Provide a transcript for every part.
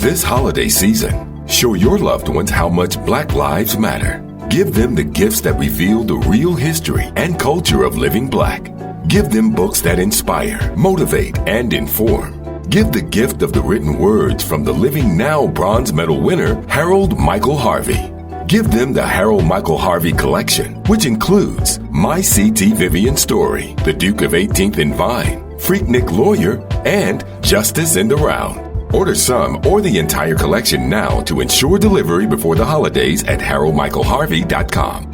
This holiday season, show your loved ones how much Black lives matter. Give them the gifts that reveal the real history and culture of living Black. Give them books that inspire, motivate, and inform. Give the gift of the written words from the Living Now Bronze Medal winner, Harold Michael Harvey. Give them the Harold Michael Harvey collection, which includes My C.T. Vivian Story, The Duke of 18th and Vine, Freaknik Lawyer, and Justice in the Round. Order some or the entire collection now to ensure delivery before the holidays at haroldmichaelharvey.com.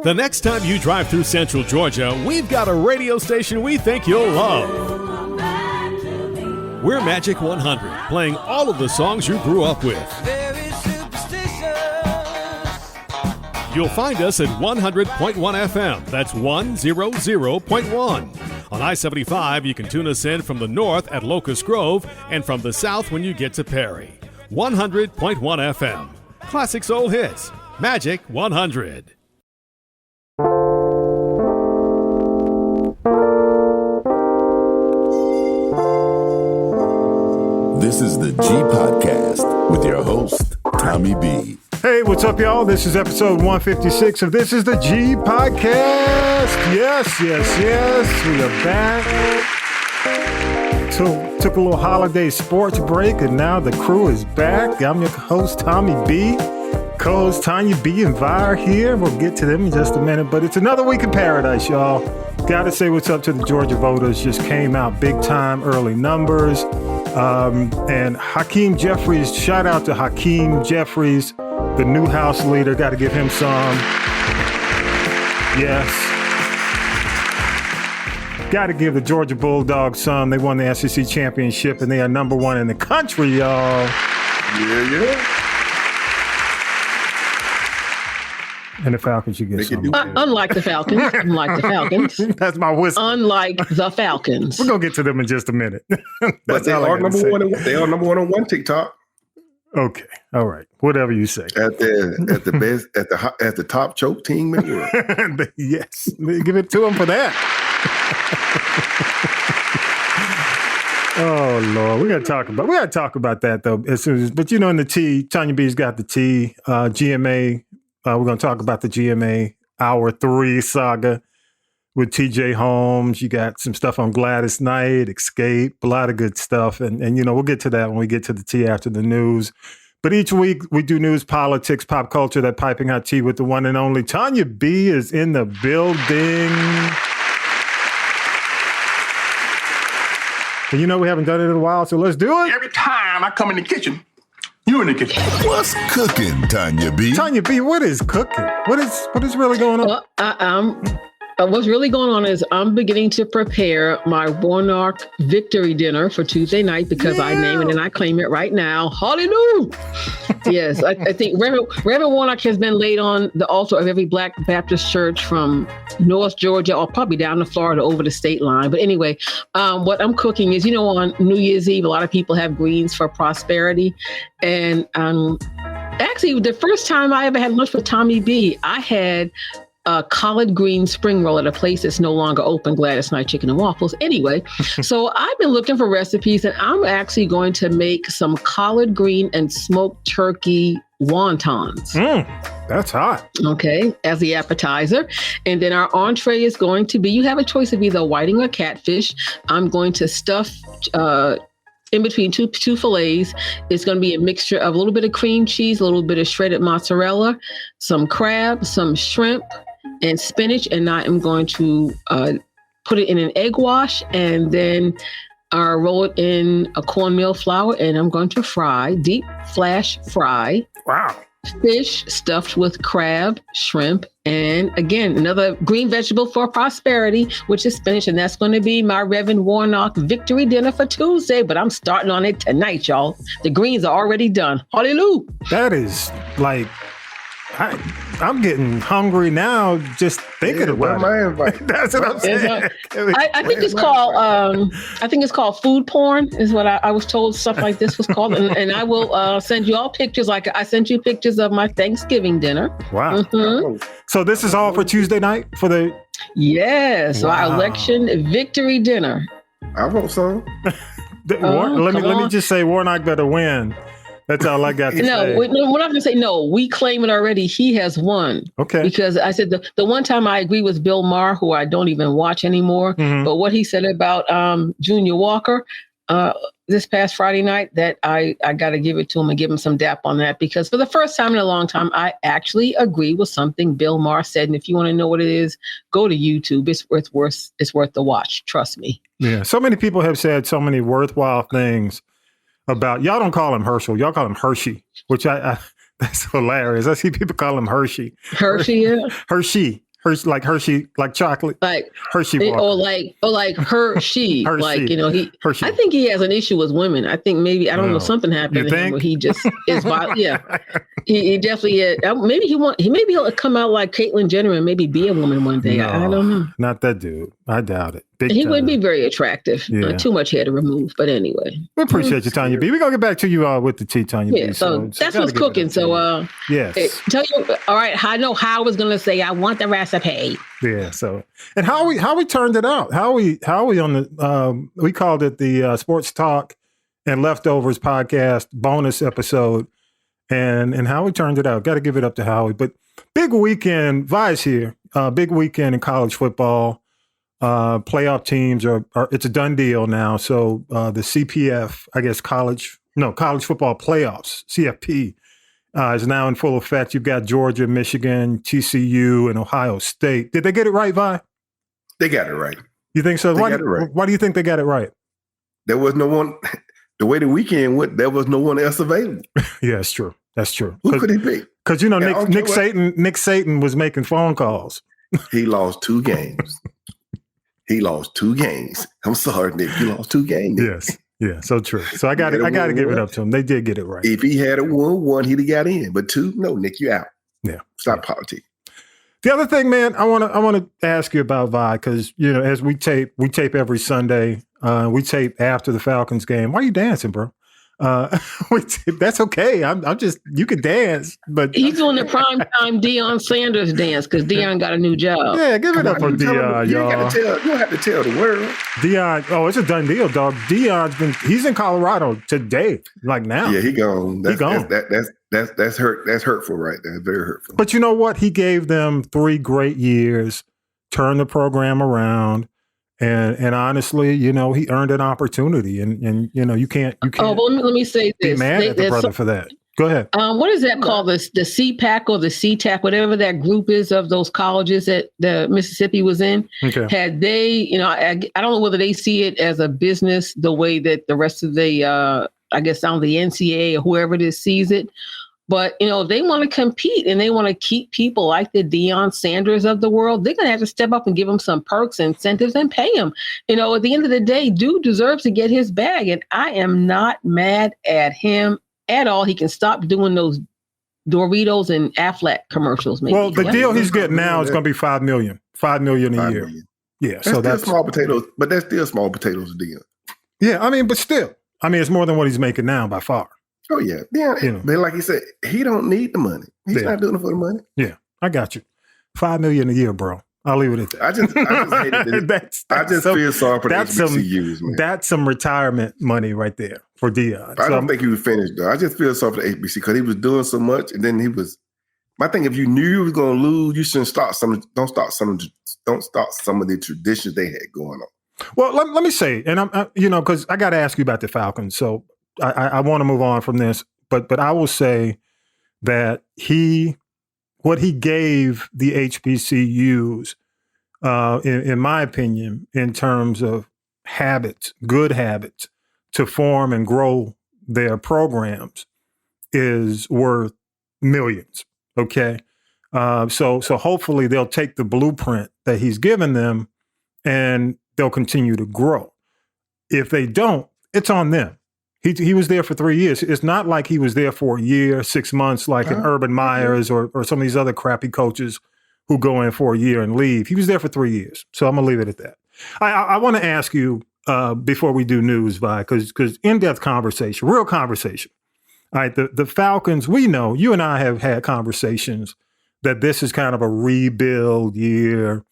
The next time you drive through Central Georgia, we've got a radio station we think you'll love. We're Magic 100, playing all of the songs you grew up with. You'll find us at 100.1 FM. That's 100.1. On I-75, you can tune us in from the north at Locust Grove and from the south when you get to Perry. 100.1 FM. Classic soul hits. Magic 100. This is the G Podcast with your host, Tommy B. Hey, what's up, y'all? This is episode 156 of This is the G Podcast. Yes. We are back. Took a little holiday sports break, and now the crew is back. I'm your host, Tommy B. Co-host Tonya B and Byrdwire here. We'll get to them in just a minute, but it's another week in paradise, y'all. Gotta say what's up to the Georgia voters. Just came out big time, early numbers. And Hakeem Jeffries, shout out to Hakeem Jeffries, the new House leader. Got to give him some. Yes. Got to give the Georgia Bulldogs some. They won the SEC championship, and they are number one in the country, y'all. Yeah. And the Falcons, you get some. Unlike the Falcons. That's my whistle. Unlike the Falcons. We're going to get to them in just a minute. But they are number one. They are number one TikTok. Okay. All right. Whatever you say. At the best, at the top choke team in the world. Yes. Give it to them for that. Oh Lord, we gotta talk about that though. As soon as, but you know, in the T, Tonya B's got the T, GMA. We're going to talk about the GMA Hour 3 saga with TJ Holmes. You got some stuff on Gladys Knight, Xscape, a lot of good stuff. And you know, we'll get to that when we get to the T after the news. But each week we do news, politics, pop culture, that piping hot tea with the one and only Tonya B is in the building. And you know, we haven't done it in a while, so let's do it. Every time I come in the kitchen, you in the kitchen. What's cooking, Tonya B? Tonya B, what is cooking? What is really going on? What's really going on is I'm beginning to prepare my Warnock victory dinner for Tuesday night because I name it and I claim it right now. Hallelujah. Yes, I think Reverend Warnock has been laid on the altar of every Black Baptist church from North Georgia or probably down to Florida over the state line. But anyway, what I'm cooking is, you know, on New Year's Eve, a lot of people have greens for prosperity. And actually, the first time I ever had lunch with Tommy B, I had a collard green spring roll at a place that's no longer open, Gladys Knight Chicken and Waffles. Anyway, so I've been looking for recipes, and I'm actually going to make some collard green and smoked turkey wontons. That's hot. Okay, as the appetizer. And then our entree is going to be, you have a choice of either whiting or catfish. I'm going to stuff in between two fillets. It's going to be a mixture of a little bit of cream cheese, a little bit of shredded mozzarella, some crab, some shrimp, and spinach. And I am going to put it in an egg wash and then roll it in a cornmeal flour. And I'm going to fry, deep flash fry. Wow. Fish stuffed with crab, shrimp, and again, another green vegetable for prosperity, which is spinach. And that's going to be my Reverend Warnock victory dinner for Tuesday. But I'm starting on it tonight, y'all. The greens are already done. Hallelujah. That is like, I'm getting hungry now just thinking about it. That's what I'm saying. I think it's called. I think it's called food porn. Is what I was told. Stuff like this was called, and I will send you all pictures. Like I sent you pictures of my Thanksgiving dinner. Wow. Mm-hmm. So this is all for Tuesday night for the. Yes, wow. Our election victory dinner. I want some. Let me just say, Warnock better win. That's all I got to say. We're not going to say no. We claim it already. He has won. Okay. Because I said the one time I agree with Bill Maher, who I don't even watch anymore, but what he said about Junior Walker this past Friday night, that I got to give it to him and give him some dap on that, because for the first time in a long time, I actually agree with something Bill Maher said. And if you want to know what it is, go to YouTube. It's worth the watch. Trust me. Yeah. So many people have said so many worthwhile things about, y'all don't call him Herschel, y'all call him Hershey, which I that's hilarious. I see people call him Hershey. Hershey, yeah. Hershey, like chocolate. Like Hershey Walker. or like Hershey. Hershey. Like, he Hershey. I think he has an issue with women. I think maybe, I don't know, something happened to him where he just is violent. Yeah. He definitely is. Maybe he'll come out like Caitlyn Jenner and maybe be a woman one day. No, I don't know. Not that dude. I doubt it. He would be very attractive. Yeah. Too much hair to remove, but anyway. We appreciate you, Tonya B. We're going to get back to you with the tea, Tonya B. Yeah, so that's what's cooking. So, yes. Tell you, all right, I know how I was going to say, I want the recipe. Yeah, so, and how we turned it out. How we on the, we called it the Sports Talk and Leftovers podcast bonus episode, and how we turned it out. Got to give it up to Howie. But big weekend, Vi's here. Big weekend in college football. Playoff teams are it's a done deal now. So the CPF, I guess college football playoffs, CFP, is now in full effect. You've got Georgia, Michigan, TCU, and Ohio State. Did they get it right, Vi? They got it right. You think so? Got it right. Why do you think they got it right? There was no one. The way the weekend went, there was no one else available. Yeah, that's true. That's true. Who could it be? Because Nick Saban was making phone calls. He lost 2 games. He lost 2 games. I'm sorry, Nick. You lost 2 games. Yes. Yeah. So true. So I got to give it up to him. They did get it right. If he had a 1, he'd have got in. But 2, no, Nick, you out. Yeah. Stop politics. The other thing, man, I want to ask you about Vi, because as we tape every Sunday. We tape after the Falcons game. Why are you dancing, bro? That's okay. You could dance, but he's doing the primetime Deion Sanders dance because Deion got a new job. Yeah, give it up for Deion, y'all. You don't have to tell the world. Deion, it's a done deal, dog. He's in Colorado today, like now. Yeah, he gone. He gone. That's hurtful right there. Very hurtful. But you know what? He gave them 3 great years, turned the program around. And honestly, he earned an opportunity, and you can't. Oh, well, let me say this. Be mad at the brother for that. Go ahead. What is that called? The CPAC or the CTAC, whatever that group is of those colleges that the Mississippi was in. Okay. Had they, I don't know whether they see it as a business the way that the rest of the, I guess, the NCAA or whoever it is sees it. But, they want to compete and they want to keep people like the Deion Sanders of the world. They're going to have to step up and give them some perks, incentives, and pay him. At the end of the day, dude deserves to get his bag. And I am not mad at him at all. He can stop doing those Doritos and Aflac commercials. Maybe. Well, the deal he's getting now is going to be $5 million. $5 million a year. Million. Yeah. That's small potatoes, but that's still small potatoes to Deion. Yeah. But still, it's more than what he's making now by far. Oh, yeah. But like he said, he don't need the money. He's not doing it for the money. Yeah, I got you. $5 million a year, bro. I'll leave it at that. I just hated it. I just feel sorry for the HBCUs, man. That's some retirement money right there for Deion. I don't think he was finished, though. I just feel sorry for the HBC because he was doing so much, and then he was. My thing, if you knew you was going to lose, you shouldn't start some. Don't start some of the traditions they had going on. Well, let me say, and I'm because I got to ask you about the Falcons, so. I want to move on from this, but I will say that what he gave the HBCUs, in my opinion, in terms of habits, good habits to form and grow their programs, is worth millions. Okay, so hopefully they'll take the blueprint that he's given them, and they'll continue to grow. If they don't, it's on them. He was there for 3 years. It's not like he was there for a year, 6 months, like an Urban Myers or some of these other crappy coaches who go in for a year and leave. He was there for 3 years. So I'm going to leave it at that. I want to ask you before we do news, Vi, because in-depth conversation, real conversation. All right, the Falcons, we know, you and I have had conversations that this is kind of a rebuild year.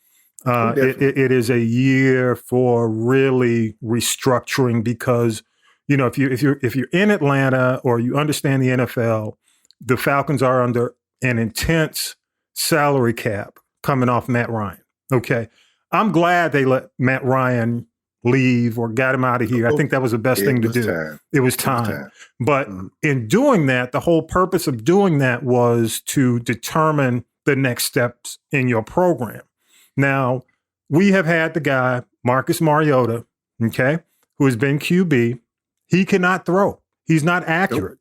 It is a year for really restructuring because, if you're in Atlanta or you understand the NFL, the Falcons are under an intense salary cap coming off Matt Ryan. Okay. I'm glad they let Matt Ryan leave or got him out of here. I think that was the best thing to do. It was time. But in doing that, the whole purpose of doing that was to determine the next steps in your program. Now, we have had the guy, Marcus Mariota, okay, who has been QB. He cannot throw. He's not accurate.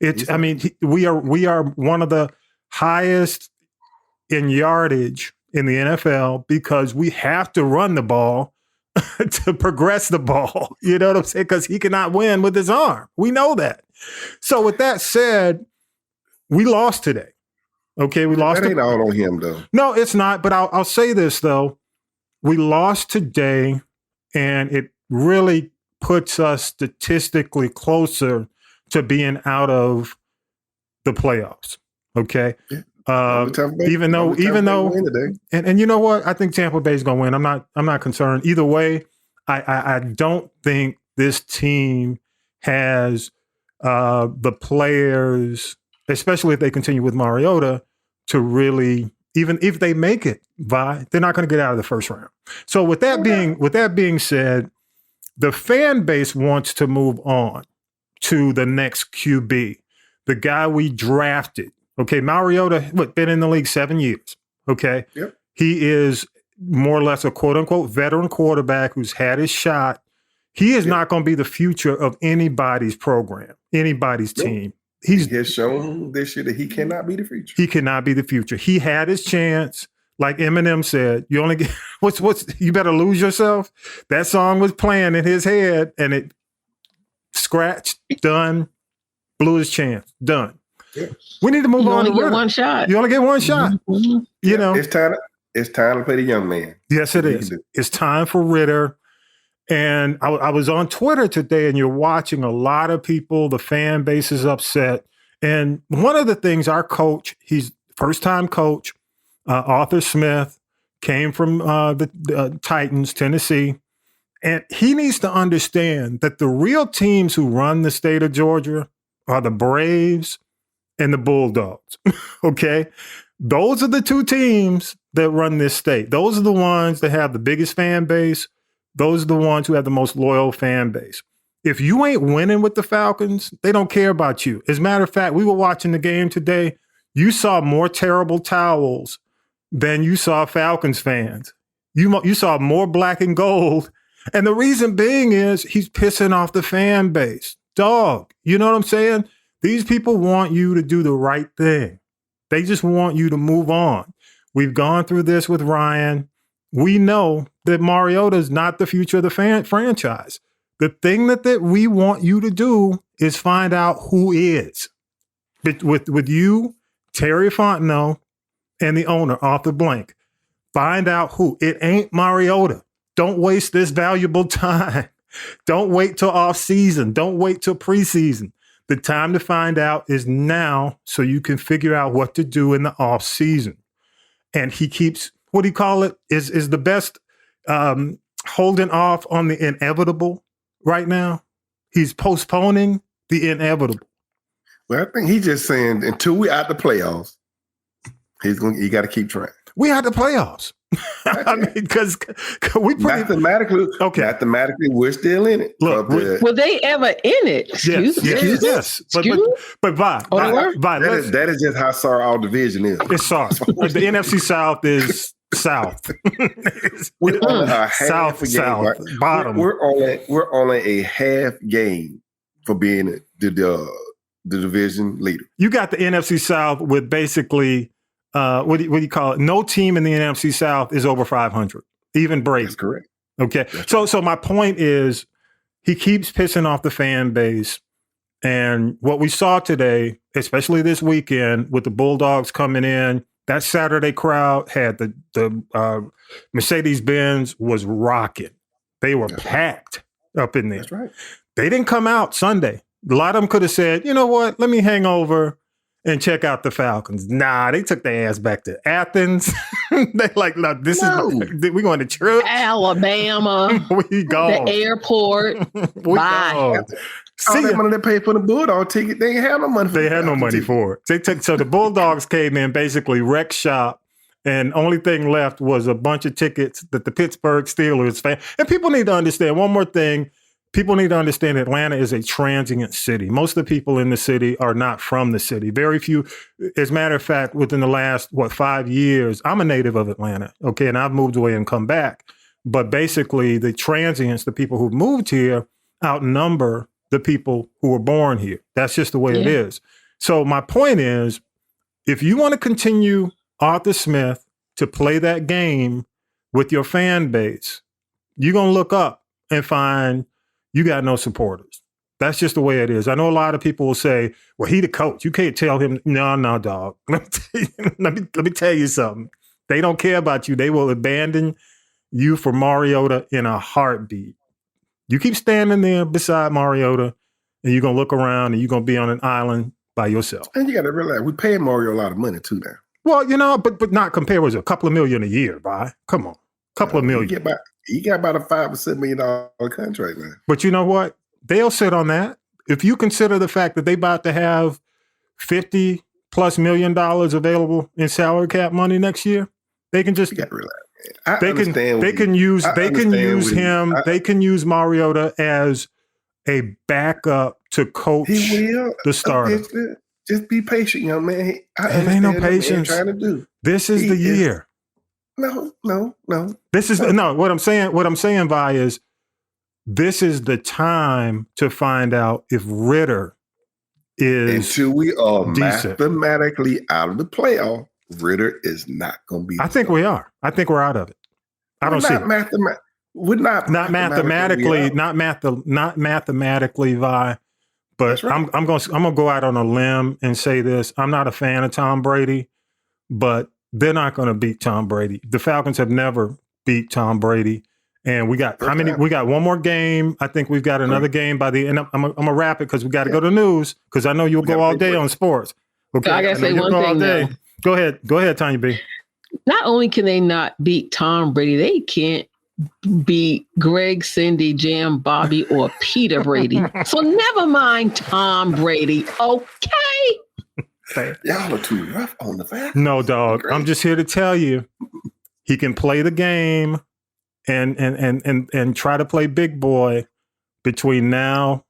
We are one of the highest in yardage in the NFL because we have to run the ball to progress the ball. You know what I'm saying? Because he cannot win with his arm. We know that. So with that said, we lost today. Okay, we lost. That ain't all on him, though. No, it's not. But I'll say this, though. We lost today, and it really puts us statistically closer to being out of the playoffs. Okay. Yeah. Even though, and you know what? I think Tampa Bay's going to win. I'm not concerned either way. I don't think this team has the players, especially if they continue with Mariota, to really, even if they make it, they're not going to get out of the first round. So with that being said, the fan base wants to move on to the next QB, the guy we drafted. Okay, Mariota, been in the league 7 years. Okay, yep. He is more or less a quote unquote veteran quarterback who's had his shot. He is not going to be the future of anybody's program, anybody's team. He has shown this year that he cannot be the future. He cannot be the future. He had his chance. Like Eminem said, you only get you better lose yourself. That song was playing in his head and it scratched, done, blew his chance, done. Yeah. We need to move on. You only get one shot. You only get one shot. Mm-hmm. You know, it's time to play the young man. Yes, it is. It's time for Ritter. And I was on Twitter today, and you're watching a lot of people. The fan base is upset. And one of the things our coach, he's first-time coach, Arthur Smith, came from the Titans, Tennessee. And he needs to understand that the real teams who run the state of Georgia are the Braves and the Bulldogs, okay? Those are the two teams that run this state. Those are the ones that have the biggest fan base. Those are the ones who have the most loyal fan base. If you ain't winning with the Falcons, they don't care about you. As a matter of fact, we were watching the game today. You saw more terrible towels than you saw Falcons fans. You saw more black and gold. And the reason being is he's pissing off the fan base. Dog, you know what I'm saying? These people want you to do the right thing. They just want you to move on. We've gone through this with Ryan. We know that Mariota is not the future of the franchise. The thing that we want you to do is find out who is. With you, Terry Fontenot, and the owner, Arthur Blank. Find out who. It ain't Mariota. Don't waste this valuable time. Don't wait till off season. Don't wait till preseason. The time to find out is now so you can figure out what to do in the off season. And he keeps, what do you call it, is the best holding off on the inevitable right now. He's postponing the inevitable. Well, I think he's just saying until we out the playoffs, he got to keep trying. We had the playoffs. I mean, because we mathematically, we're still in it. Look, were they ever in it? Yes. But that is just how sorry our division is. It's sorry. The NFC South is South. We're only a half a game, South, right? bottom. We're only a half game for being the division leader. You got the NFC South with basically. What do you call it? No team in the NFC South is over 500, even Brady. That's correct. Okay. So my point is he keeps pissing off the fan base. And what we saw today, especially this weekend with the Bulldogs coming in, that Saturday crowd had the Mercedes-Benz was rocking. They were packed up in there. That's right. They didn't come out Sunday. A lot of them could have said, you know what, let me hang over and check out the Falcons. Nah, they took their ass back to Athens. They like, look, this is we going to church. Alabama. We go. The airport. We Bye. go. All that money they paid for the Bulldog ticket, they ain't had no money for They had no money for it. They took, so the Bulldogs came in, basically wrecked shop, and only thing left was a bunch of tickets that the Pittsburgh Steelers fan. And people need to understand one more thing. People need to understand Atlanta is a transient city. Most of the people in the city are not from the city. Very few. As a matter of fact, within the last, 5 years, I'm a native of Atlanta, okay, and I've moved away and come back. But basically, the transients, the people who moved here, outnumber the people who were born here. That's just the way it is. So my point is, if you want to continue Arthur Smith to play that game with your fan base, you're going to look up and find you got no supporters. That's just the way it is. I know a lot of people will say, well, he the coach. You can't tell him, no, dog. Let me tell you something. They don't care about you. They will abandon you for Mariota in a heartbeat. You keep standing there beside Mariota, and you're going to look around, and you're going to be on an island by yourself. And you got to realize, we pay Mario a lot of money, too, now. Well, but not compared with a couple of million a year, bye. Come on. Couple of million. You got about a $5 or $7 million contract now. But you know what? They'll sit on that. If you consider the fact that they about to have $50+ million available in salary cap money next year, they can just... You got to realize. They can use Mariota as a backup to coach the starter. Just be patient, young man. There ain't no patience. Trying to do. This is the year. No. This is what I'm saying. What I'm saying, Vi, is this is the time to find out if Ritter is until we are decent. Mathematically out of the playoff. Ritter is not going to be. I think we are. I think we're out of it. I don't see it. We're not mathematically, not mathematically, Vi. But right. I'm gonna go out on a limb and say this. I'm not a fan of Tom Brady, but they're not going to beat Tom Brady. The Falcons have never beat Tom Brady, and we got We got one more game. I think we've got another game by the end. I'm gonna wrap it because we got to go to news because I know you'll go all day on sports. Okay, I gotta say one thing though. Go ahead, Tonya B. Not only can they not beat Tom Brady, they can't beat Greg, Cindy, Jam, Bobby, or Peter Brady. So never mind Tom Brady. Okay. Y'all are too rough on the fact. No, dog. I'm just here to tell you, he can play the game and try to play big boy between now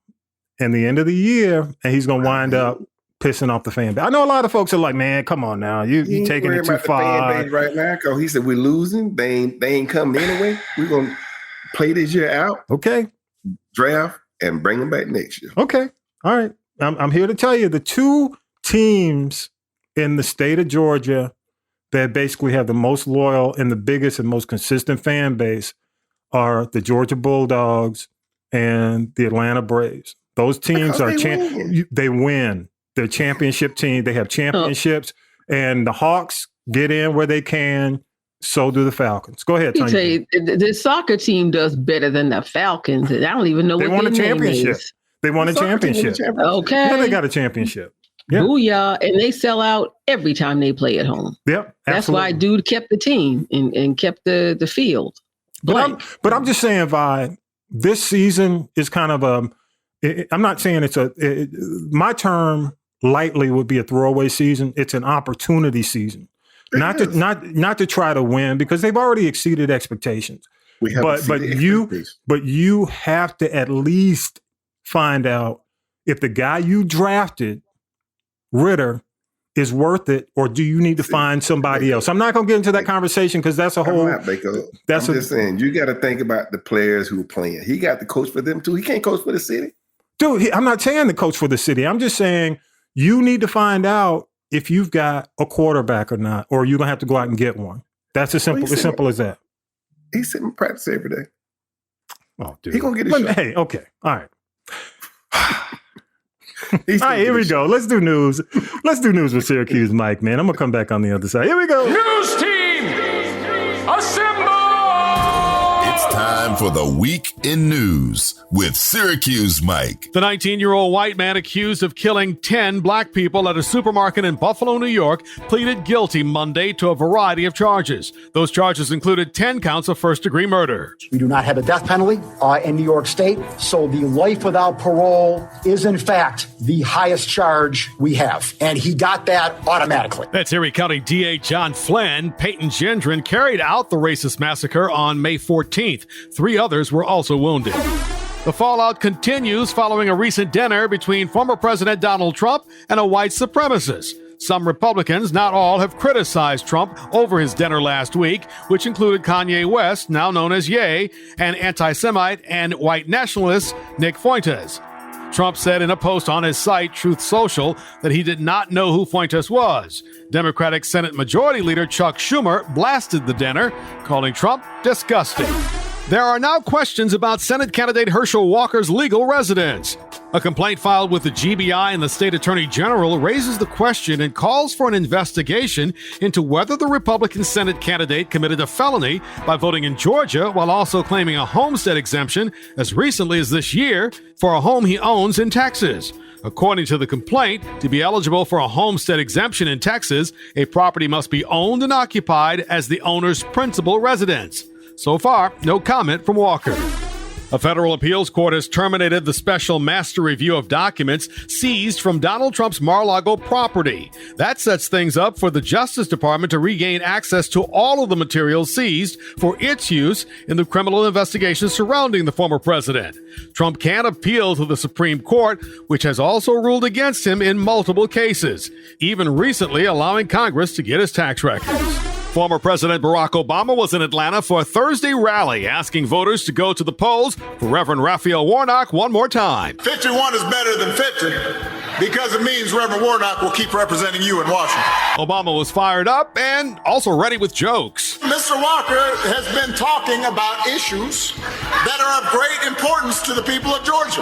and the end of the year, and he's gonna wind up pissing off the fan base. I know a lot of folks are like, man, come on now. You taking it too far. Fan base right now, because he said we're losing. They ain't coming anyway. We're going to play this year out. Okay. Draft and bring them back next year. Okay. All right. I'm here to tell you the two teams in the state of Georgia that basically have the most loyal and the biggest and most consistent fan base are the Georgia Bulldogs and the Atlanta Braves. Those teams they win. They're championship team. They have championships, and the Hawks get in where they can. So do the Falcons. Go ahead, Tonya. The soccer team does better than the Falcons. I don't even know what they won a championship. They won a championship. Okay, yeah, they got a championship. Yep. Booyah! And they sell out every time they play at home. Yep, absolutely. That's why dude kept the team and kept the field. But I'm just saying, Vi, this season is kind of I'm not saying my term lightly would be a throwaway season. It's an opportunity season, not to try to win because they've already exceeded expectations. But you have to at least find out if the guy you drafted, Ritter, is worth it, or do you need to find somebody else? I'm not going to get into that conversation because that's a whole. I'm just saying you got to think about the players who are playing. He got to coach for them too. He can't coach for the city. Dude, I'm not saying the coach for the city. I'm just saying you need to find out if you've got a quarterback or not, or you're going to have to go out and get one. That's as simple as that. He's sitting in practice every day. Oh, dude. He's going to get his shot. Hey, okay. All right. All right, here we go. Let's do news. Let's do news with Syracuse Mike, man. I'm going to come back on the other side. Here we go. News team, assemble! It's time time for the Week in News with Syracuse Mike. The 19-year-old white man accused of killing 10 black people at a supermarket in Buffalo, New York, pleaded guilty Monday to a variety of charges. Those charges included 10 counts of first-degree murder. We do not have a death penalty in New York State, so the life without parole is, in fact, the highest charge we have, and he got that automatically. That's Erie County DA John Flynn. Peyton Gendron carried out the racist massacre on May 14th. 3 others were also wounded. The fallout continues following a recent dinner between former President Donald Trump and a white supremacist. Some Republicans, not all, have criticized Trump over his dinner last week, which included Kanye West, now known as Ye, and anti-Semite and white nationalist Nick Fuentes. Trump said in a post on his site, Truth Social, that he did not know who Fuentes was. Democratic Senate Majority Leader Chuck Schumer blasted the dinner, calling Trump disgusting. There are now questions about Senate candidate Herschel Walker's legal residence. A complaint filed with the GBI and the state attorney general raises the question and calls for an investigation into whether the Republican Senate candidate committed a felony by voting in Georgia while also claiming a homestead exemption as recently as this year for a home he owns in Texas. According to the complaint, to be eligible for a homestead exemption in Texas, a property must be owned and occupied as the owner's principal residence. So far, no comment from Walker. A federal appeals court has terminated the special master review of documents seized from Donald Trump's Mar-a-Lago property. That sets things up for the Justice Department to regain access to all of the materials seized for its use in the criminal investigation surrounding the former president. Trump can appeal to the Supreme Court, which has also ruled against him in multiple cases, even recently allowing Congress to get his tax records. Former President Barack Obama was in Atlanta for a Thursday rally asking voters to go to the polls for Reverend Raphael Warnock one more time. 51 is better than 50 because it means Reverend Warnock will keep representing you in Washington. Obama was fired up and also ready with jokes. Mr. Walker has been talking about issues that are of great importance to the people of Georgia,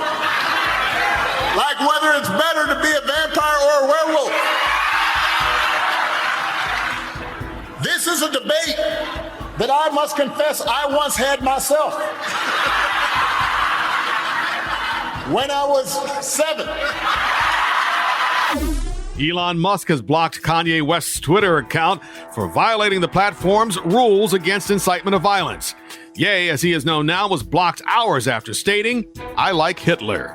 like whether it's better to be a vampire or a werewolf. This is a debate that I must confess I once had myself when I was 7. Elon Musk has blocked Kanye West's Twitter account for violating the platform's rules against incitement of violence. Ye, as he is known now, was blocked hours after stating, "I like Hitler."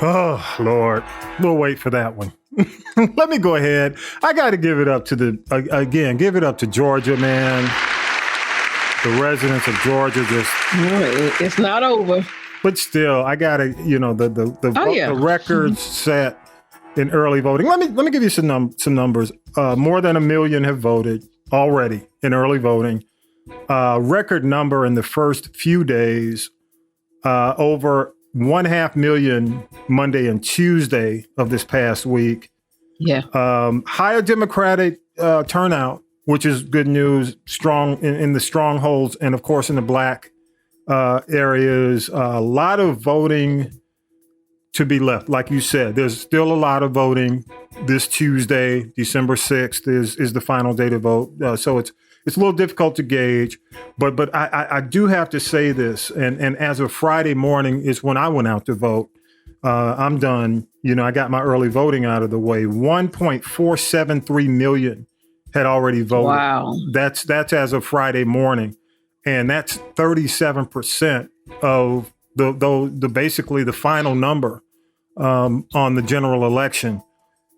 Oh, Lord. We'll wait for that one. Let me go ahead. I got to give it up to give it up to Georgia, man. The residents of Georgia just... It's not over. But still, I got to, the records set in early voting. Let me give you some numbers. More than 1 million have voted already in early voting. Record number in the first few days, over 1.5 million Monday and Tuesday of this past week. Yeah. Higher Democratic turnout, which is good news, strong in the strongholds and, of course, in the black areas. A lot of voting to be left. Like you said, there's still a lot of voting. This Tuesday, December 6th, is the final day to vote. So it's a little difficult to gauge, but I do have to say this, and as of Friday morning is when I went out to vote. I'm done. I got my early voting out of the way. 1.473 million had already voted. Wow. That's as of Friday morning, and that's 37% of the basically the final number on the general election.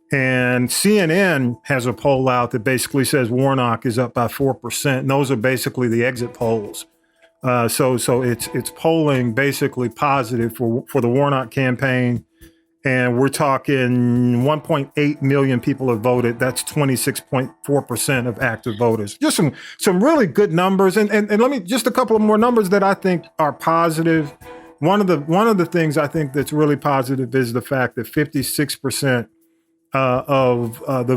And CNN has a poll out that basically says Warnock is up by 4%. And those are basically the exit polls. So it's polling basically positive for the Warnock campaign. And we're talking 1.8 million people have voted. That's 26.4% of active voters. Just some really good numbers. And let me just a couple of more numbers that I think are positive. One of the things I think that's really positive is the fact that 56% of the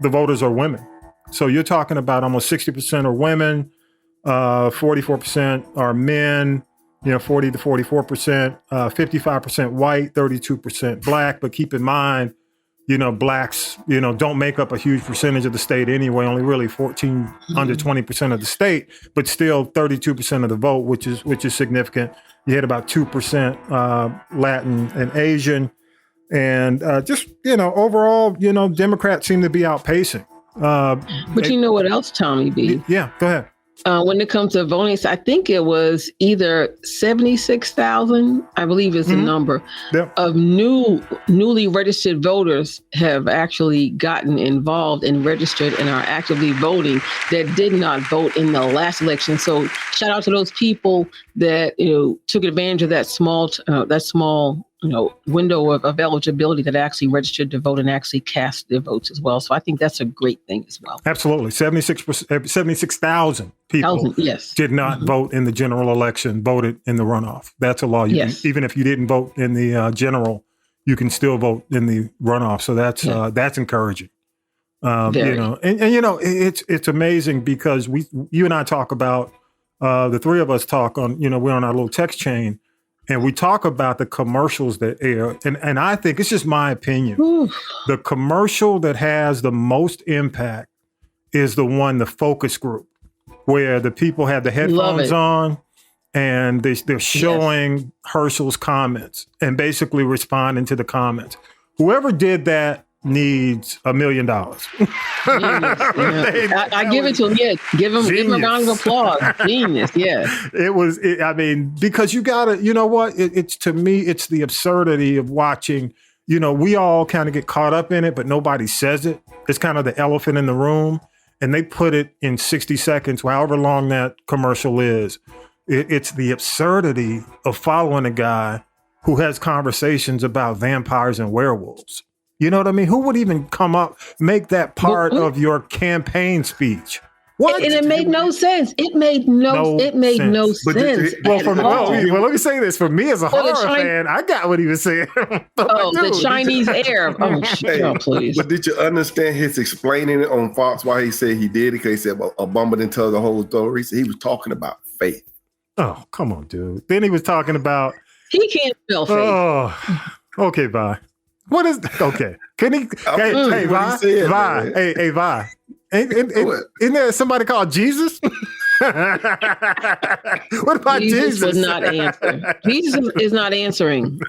voters are women. So you're talking about almost 60% are women, 44% are men, 40 to 44%, 55% white, 32% black. But keep in mind, blacks, don't make up a huge percentage of the state anyway, only really 14, under 20% of the state, but still 32% of the vote, which is significant. You had about 2% Latin and Asian. And just, overall, Democrats seem to be outpacing. But you know what else, Tommy B? Yeah, go ahead. When it comes to voting, I think it was either 76,000, I believe is the number, of newly registered voters have actually gotten involved and registered and are actively voting that did not vote in the last election. So shout out to those people that took advantage of that small window of eligibility that actually registered to vote and actually cast their votes as well. So I think that's a great thing as well. Absolutely. 76,000 people did not vote in the general election, voted in the runoff. That's a law. Even if you didn't vote in the general, you can still vote in the runoff. So that's encouraging. It's amazing because you and I talk about, the three of us talk on, we're on our little text chain. And we talk about the commercials that air. And I think it's just my opinion. The commercial that has the most impact is the focus group, where the people have the headphones on and they're showing Herschel's comments and basically responding to the comments. Whoever did that needs $1 million. I give it to him. Yeah, give him a round of applause. Genius. Yeah. Because you gotta, it's to me, it's the absurdity of watching. We all kind of get caught up in it, but nobody says it. It's kind of the elephant in the room, and they put it in 60 seconds, however long that commercial is. It's the absurdity of following a guy who has conversations about vampires and werewolves. You know what I mean? Who would even make that part of your campaign speech? What? And it made no sense. It made no sense. Well, let me say this. For me as a horror fan, I got what he was saying. The Chinese air. Please. But did you understand his explaining it on Fox why he said he did it? Because he said, Obama didn't tell the whole story. So he was talking about faith. Oh, come on, dude. Then he was talking about... He can't spell faith. Oh, okay, bye. What is okay? Can he? Hey, Vi. Hey, Vi. Isn't there somebody called Jesus? What about Jesus? Jesus was not answering. Jesus is not answering.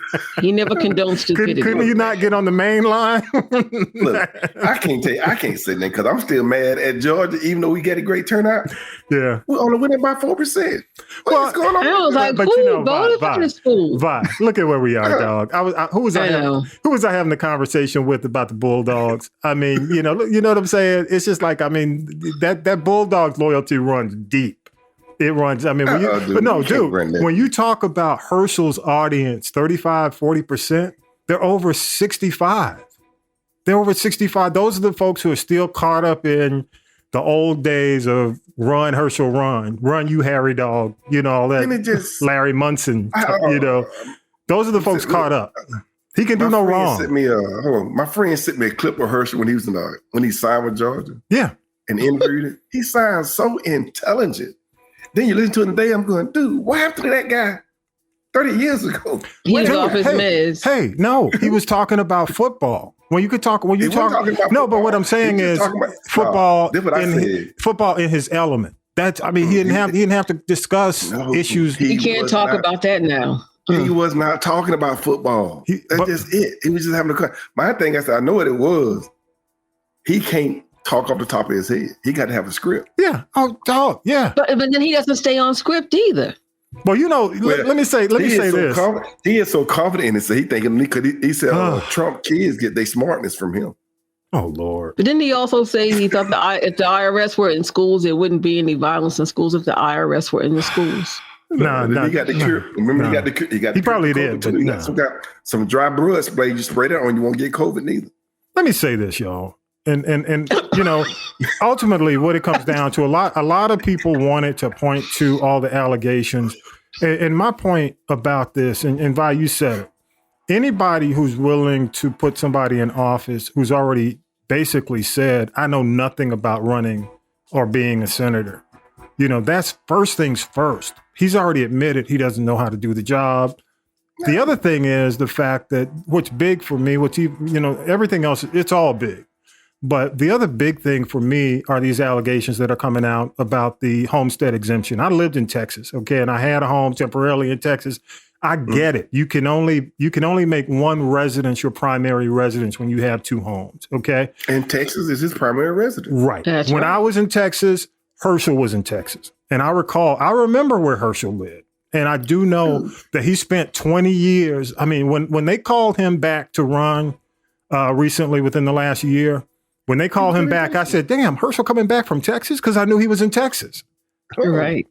He never condones stupidity. Couldn't you not get on the main line? Look, I can't say that because I'm still mad at Georgia, even though we get a great turnout. Yeah, we're only winning by 4%. What's going on? I was like, voted for this fool. Vi, look at where we are, dog. Who was I having a conversation with about the Bulldogs? I mean, you know what I'm saying? It's just like, that Bulldogs loyalty runs deep. It runs. when you talk about Herschel's audience, 35, 40%, they're over 65. They're over 65. Those are the folks who are still caught up in the old days of run, Herschel, run, you Harry dog, all that, Larry Munson, those are the folks caught up. He can do no wrong. My friend sent me a clip of Herschel when he was when he signed with Georgia. Yeah. And interviewed it. He sounds so intelligent. Then you listen to him today, I'm going, dude, what happened to that guy 30 years ago? He was off his meds. Hey, no, he was talking about football. What I'm saying is football in his element. That's, he didn't have to discuss issues. He can't talk about that now. He was not talking about football. That's just it. He was just having a my thing, I know what it was. He can't talk off the top of his head. He got to have a script. Yeah. Oh, dog. Yeah. But then he doesn't stay on script either. Well, let me say this. He is so confident in it. So he thinking he said Trump kids get their smartness from him. Oh, Lord. But didn't he also say he thought if the IRS were in schools, there wouldn't be any violence in schools if the IRS were in the schools? He got the cure. Remember, he got the cure. He probably did. But he got some dry blood spray. You spray that on, you won't get COVID neither. Let me say this, y'all. And ultimately what it comes down to, a lot of people wanted to point to all the allegations. And my point about this, and Vi, you said it, anybody who's willing to put somebody in office who's already basically said, I know nothing about running or being a senator, that's first things first. He's already admitted he doesn't know how to do the job. The other thing is the fact that what's big for me, everything else, it's all big. But the other big thing for me are these allegations that are coming out about the homestead exemption. I lived in Texas, okay, and I had a home temporarily in Texas. I get it. You can only make one residence your primary residence when you have two homes, okay? And Texas is his primary residence. Right. When I was in Texas, Herschel was in Texas. And I remember where Herschel lived. And I do know that he spent 20 years. I mean, when they called him back to run recently within the last year, when they called him back, I said, damn, Herschel coming back from Texas? Because I knew he was in Texas. Right.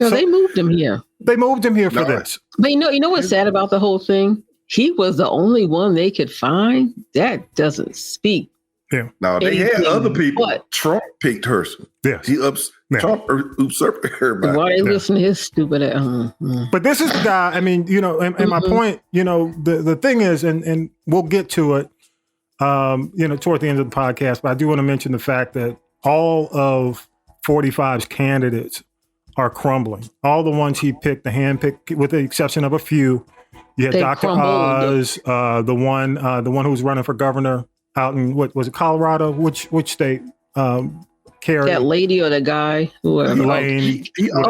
So they moved him here. They moved him here for this. But you know what's sad about the whole thing? He was the only one they could find. That doesn't speak. Yeah. No, they had other people. But Trump picked Herschel. Yes. Trump usurped everybody. Why they listen to his stupid But this is the guy, I mean, and my point, the thing is, and we'll get to it, toward the end of the podcast, but I do want to mention the fact that all of 45's candidates are crumbling. All the ones he picked, the handpicked, with the exception of a few. You had Dr. Oz, the one who was running for governor out in, what was it, Colorado? Which state? Carrie. That lady or the guy? Lane.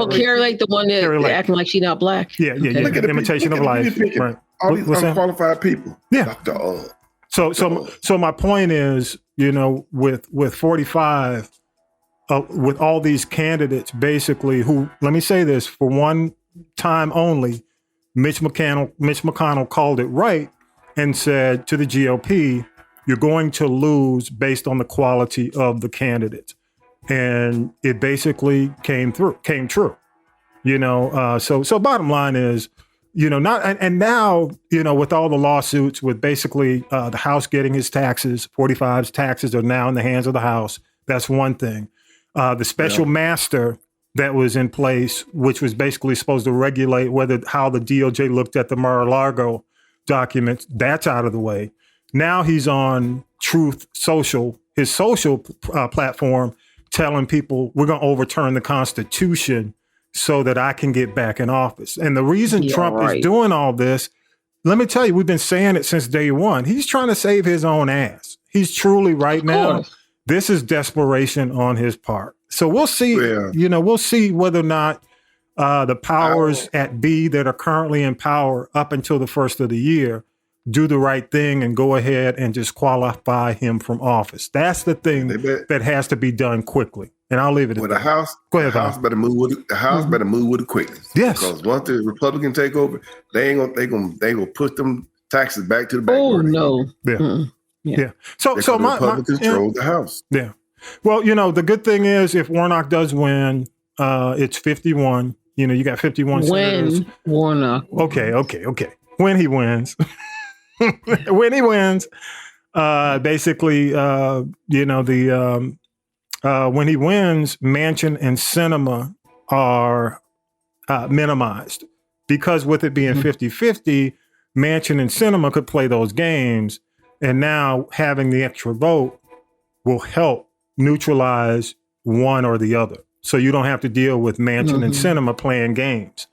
Carrie, like the one that acting like she's not black. Yeah. Look at Imitation of Life. Right. All these unqualified people. Yeah. Dr. Oz. So my point is, with 45, with all these candidates, basically, who, let me say this, for one time only, Mitch McConnell called it right and said to the GOP, you're going to lose based on the quality of the candidates. And it basically came true. So bottom line is, now, with all the lawsuits, with basically the House getting his taxes, 45's taxes are now in the hands of the House. That's one thing. The special master that was in place, which was basically supposed to regulate how the DOJ looked at the Mar-a-Lago documents, that's out of the way. Now he's on Truth Social, his social platform, telling people we're going to overturn the Constitution so that I can get back in office. And the reason Trump is doing all this, let me tell you, we've been saying it since day one. He's trying to save his own ass. He's truly right now. This is desperation on his part. So we'll see, we'll see whether or not the powers at B that are currently in power up until the first of the year do the right thing and go ahead and just qualify him from office. That's the thing that has to be done quickly. And I'll leave it at that. The House, go ahead, the House better move with it. The House better move with it quickly. Yes. Because once the Republicans take over, they gonna put them taxes back to the bank. Oh no. Yeah. So the Republicans control the House. Yeah. Well, the good thing is if Warnock does win, it's 51. You got 51 senators. When Warnock. Okay. When he wins. When he wins, basically, when he wins, Manchin and Sinema are minimized because with it being 50-50, Manchin and Sinema could play those games. And now having the extra vote will help neutralize one or the other. So you don't have to deal with Manchin and Sinema playing games,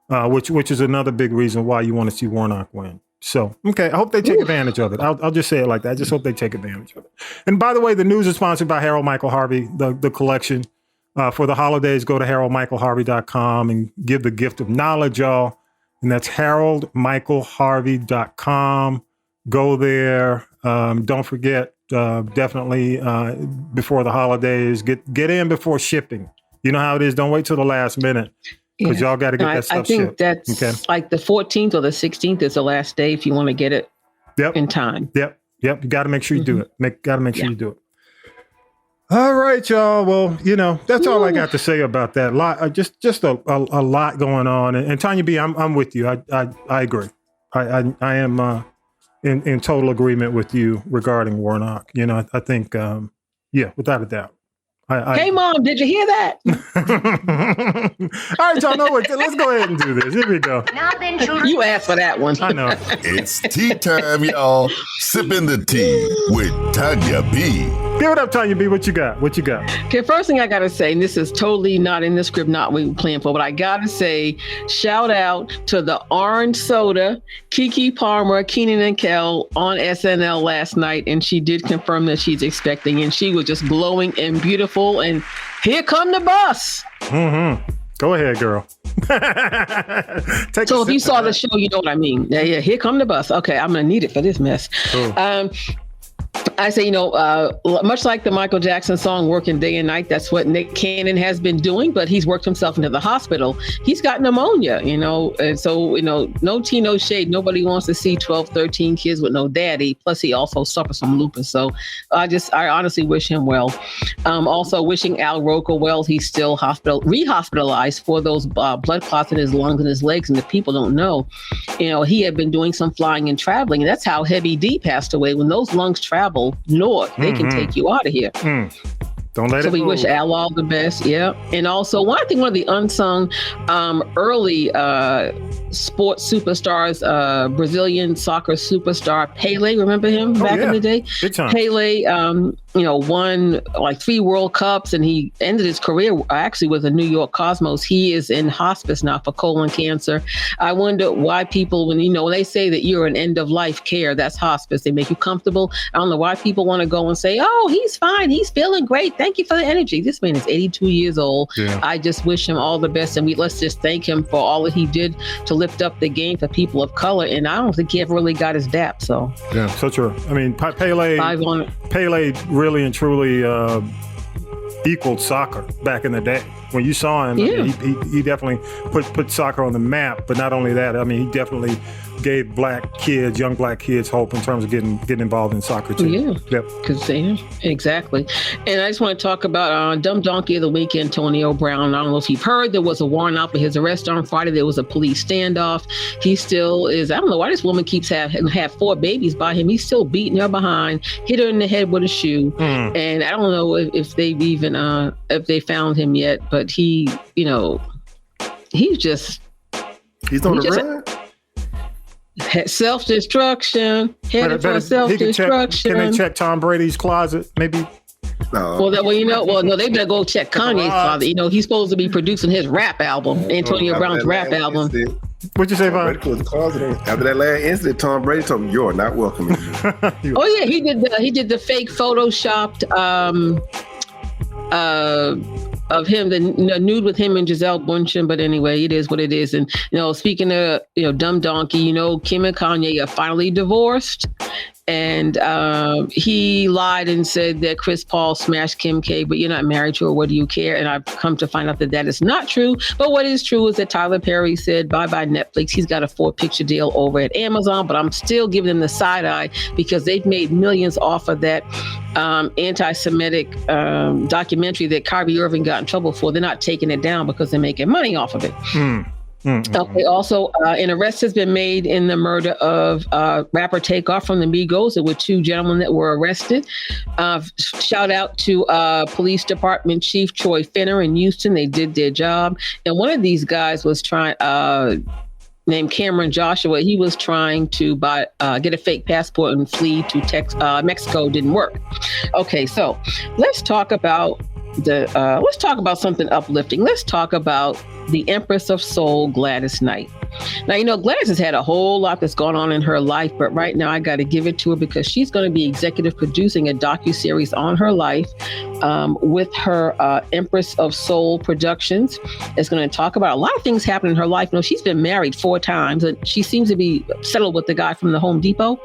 which is another big reason why you want to see Warnock win. So, okay, I hope they take advantage of it. I'll just say it like that. I just hope they take advantage of it. And by the way, the news is sponsored by Harold Michael Harvey, the collection. For the holidays, go to haroldmichaelharvey.com and give the gift of knowledge, y'all. And that's haroldmichaelharvey.com. Go there. Don't forget, definitely before the holidays, get in before shipping. You know how it is. Don't wait till the last minute. Because y'all got to get that stuff shipped. I think that's like the 14th or the 16th is the last day if you want to get it in time. Yep. You got to make sure you do it. Got to make sure you do it. All right, y'all. Well, that's all I got to say about that. Just a lot going on. And Tonya B, I'm with you. I agree. I am in total agreement with you regarding Warnock. I think, without a doubt. Hey, Mom, did you hear that? All right, y'all know what? Let's go ahead and do this. Here we go. Now then, children. You asked for that one. I know. It's tea time, y'all. Sipping the tea with Tonya B. Give it up, Tonya B. What you got? Okay, first thing I got to say, and this is totally not in the script, not what we were playing for, but I got to say, shout out to the Orange Soda, Keke Palmer, Keenan and Kel on SNL last night, and she did confirm that she's expecting, and she was just glowing and beautiful, and here come the bus. Mm-hmm. Go ahead, girl. So if you saw the show, you know what I mean. Yeah, here come the bus. Okay, I'm going to need it for this mess. Cool. I say, much like the Michael Jackson song, Working Day and Night, that's what Nick Cannon has been doing, but he's worked himself into the hospital. He's got pneumonia, and so, no tea, no shade. Nobody wants to see 12, 13 kids with no daddy. Plus, he also suffers from lupus. So I honestly wish him well. Also wishing Al Roker well. He's still rehospitalized for those blood clots in his lungs and his legs. And if people don't know, he had been doing some flying and traveling. And that's how Heavy D passed away. When those lungs travel north, they can take you out of here. Don't let it So we move. wish Al all the best. Yeah. And also, one of the unsung early sports superstars, Brazilian soccer superstar Pele. Remember him back in the day? Good time. Pele, won like 3 World Cups, and he ended his career actually with the New York Cosmos. He is in hospice now for colon cancer. I wonder why people, when they say that you're an end of life care, that's hospice. They make you comfortable. I don't know why people want to go and say, "Oh, he's fine. He's feeling great. Thank you for the energy." This man is 82 years old. Yeah. I just wish him all the best, and let's just thank him for all that he did to lift up the game for people of color. And I don't think he ever really got his dap. So yeah, so true. I mean, Pele really and truly equaled soccer back in the day. When you saw him, I mean, he definitely put soccer on the map. But not only that, I mean, he definitely gave young black kids hope in terms of getting involved in soccer too. Yeah, exactly. And I just want to talk about Dumb Donkey of the Week, Antonio Brown. I don't know if you've heard, there was a warrant out for his arrest on Friday. There was a police standoff. He still is. I don't know why this woman keeps have 4 babies by him. He's still beating her behind, hit her in the head with a shoe. And I don't know if they've even if they found him yet, but he's on the run. Self-destruction, headed for self-destruction. Can they check Tom Brady's closet? Maybe. No. No, they better go check Kanye's closet. He's supposed to be producing his rap album, Antonio Brown's rap album. What'd you say, Bob? After that last incident, Tom Brady told me, "You're not welcome." Oh yeah, he did the fake photoshopped of him, the nude with him and Giselle Bundchen. But anyway, it is what it is. And speaking of Dumb Donkey, Kim and Kanye are finally divorced, and he lied and said that Chris Paul smashed Kim K, but you're not married to her. What do you care? And I've come to find out that is not true. But what is true is that Tyler Perry said bye-bye Netflix. He's got a 4-picture deal over at Amazon, but I'm still giving them the side eye because they've made millions off of that anti-Semitic documentary that Kyrie Irving got in trouble for. They're not taking it down because they're making money off of it. Okay. Also, an arrest has been made in the murder of rapper Takeoff from the Migos. There were 2 gentlemen that were arrested. Shout out to Police Department Chief Troy Finner in Houston. They did their job. And one of these guys was named Cameron Joshua. He was trying to get a fake passport and flee to Mexico. Didn't work. Okay, so let's talk about something uplifting. Let's talk about the Empress of Soul, Gladys Knight. Now, Gladys has had a whole lot that's gone on in her life, but right now I got to give it to her because she's going to be executive producing a docuseries on her life with her Empress of Soul Productions. It's going to talk about a lot of things happening in her life. She's been married 4 times, and she seems to be settled with the guy from the Home Depot.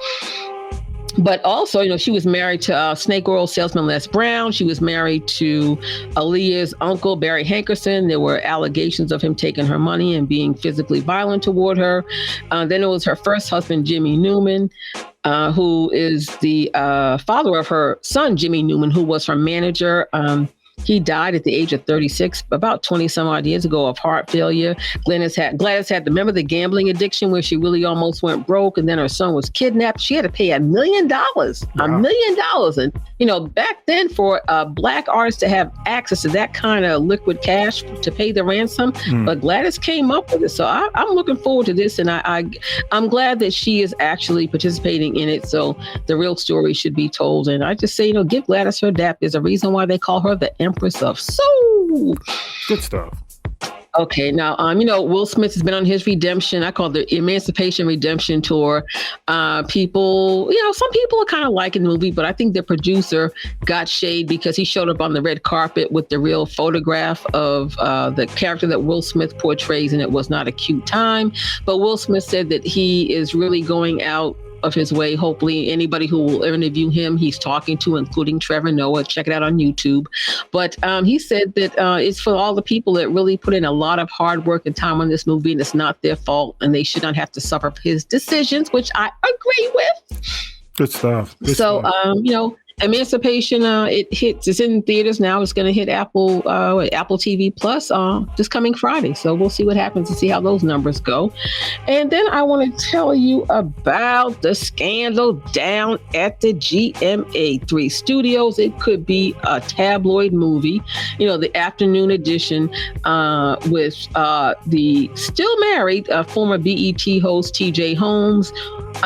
But also, she was married to snake oil salesman Les Brown. She was married to Aaliyah's uncle, Barry Hankerson. There were allegations of him taking her money and being physically violent toward her. Then it was her first husband, Jimmy Newman, who is the father of her son, Jimmy Newman, who was her manager. He died at the age of 36, about 20 some odd years ago, of heart failure. Gladys had, remember the gambling addiction where she really almost went broke, and then her son was kidnapped. She had to pay $1 million, $1 million. And, back then for a Black artist to have access to that kind of liquid cash to pay the ransom, but Gladys came up with it. So I'm looking forward to this, and I'm glad that she is actually participating in it. So the real story should be told. And I just say, give Gladys her dap. There's a reason why they call her the Empress of Soul. Good stuff. Okay, now, Will Smith has been on his redemption. I call it the Emancipation Redemption Tour. Some people are kind of liking the movie, but I think the producer got shade because he showed up on the red carpet with the real photograph of the character that Will Smith portrays, and it was not a cute time. But Will Smith said that he is really going out of his way. Hopefully anybody who will interview him, he's talking to, including Trevor Noah. Check it out on YouTube. But he said that it's for all the people that really put in a lot of hard work and time on this movie, and it's not their fault, and they should not have to suffer his decisions, which I agree with. Good stuff. Emancipation, it's in theaters now. It's going to hit Apple TV Plus this coming Friday. So we'll see what happens and see how those numbers go. And then I want to tell you about the scandal down at the GMA3 Studios. It could be a tabloid movie, the afternoon edition with the still married former BET host TJ Holmes.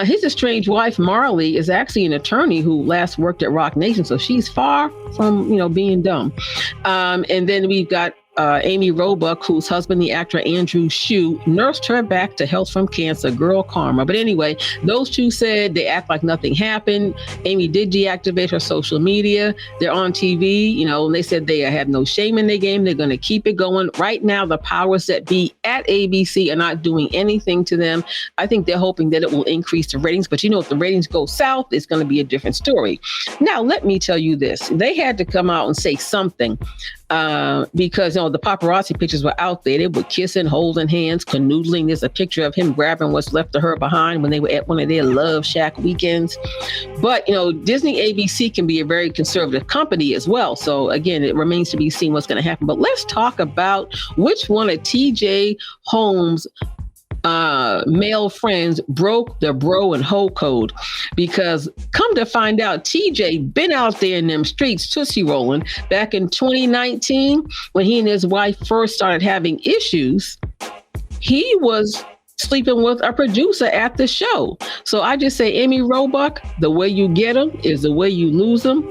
His estranged wife, Marley, is actually an attorney who last worked at Rock Nation, so she's far from, being dumb. And then we've got Amy Roebuck, whose husband, the actor Andrew Shue, nursed her back to health from cancer. Girl karma. But anyway, those two said they act like nothing happened. Amy did deactivate her social media. They're on TV, and they said they have no shame in their game. They're going to keep it going. Right now, the powers that be at ABC are not doing anything to them. I think they're hoping that it will increase the ratings. But if the ratings go south, it's going to be a different story. Now, let me tell you this. They had to come out and say something. Because the paparazzi pictures were out there. They were kissing, holding hands, canoodling. There's a picture of him grabbing what's left of her behind when they were at one of their Love Shack weekends. But Disney ABC can be a very conservative company as well. So again, it remains to be seen what's going to happen. But let's talk about which one of TJ Holmes' male friends broke the bro and hoe code, because come to find out, TJ been out there in them streets tootsie rolling back in 2019 when he and his wife first started having issues. He was sleeping with a producer at the show. So I just say, Amy Roebuck, the way you get them is the way you lose them.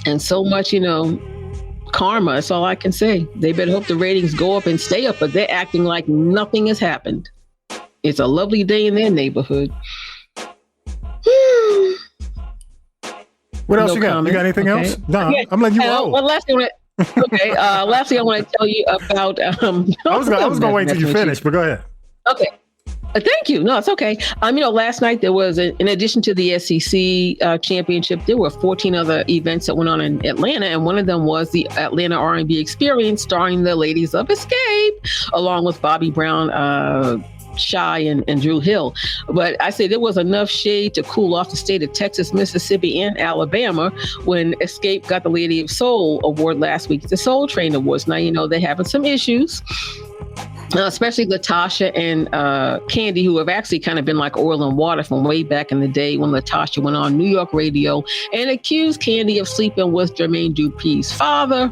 And so much, karma, that's all I can say. They better hope the ratings go up and stay up, but they're acting like nothing has happened. It's a lovely day in their neighborhood. What else you got? Comment. You got anything else? No, okay. I'm letting you roll. Lastly, I want to tell you about... I was going to wait until you finish, but go ahead. Okay. Thank you. No, it's okay. Last night there was, in addition to the SEC championship, there were 14 other events that went on in Atlanta, and one of them was the Atlanta R&B Experience, starring the ladies of Xscape, along with Bobby Brown, Shy, and Drew Hill. But I say there was enough shade to cool off the state of Texas, Mississippi, and Alabama when Xscape got the Lady of Soul award last week, the Soul Train Awards. Now, they're having some issues. Especially Latasha and Candy, who have actually kind of been like oil and water from way back in the day when Latasha went on New York radio and accused Candy of sleeping with Jermaine Dupri's father,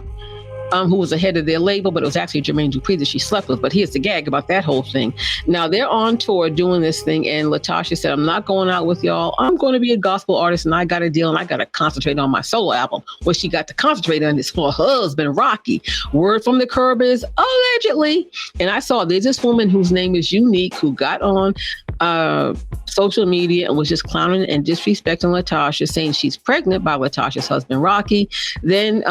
who was the head of their label, but it was actually Jermaine Dupri that she slept with. But here's the gag about that whole thing. Now they're on tour doing this thing, and Latasha said, I'm not going out with y'all. I'm going to be a gospel artist, and I got a deal, and I got to concentrate on my solo album. What she got to concentrate on is for her husband, Rocky. Word from the curb is allegedly. And I saw there's this woman whose name is Unique who got on social media and was just clowning and disrespecting Latasha, saying she's pregnant by Latasha's husband, Rocky. Then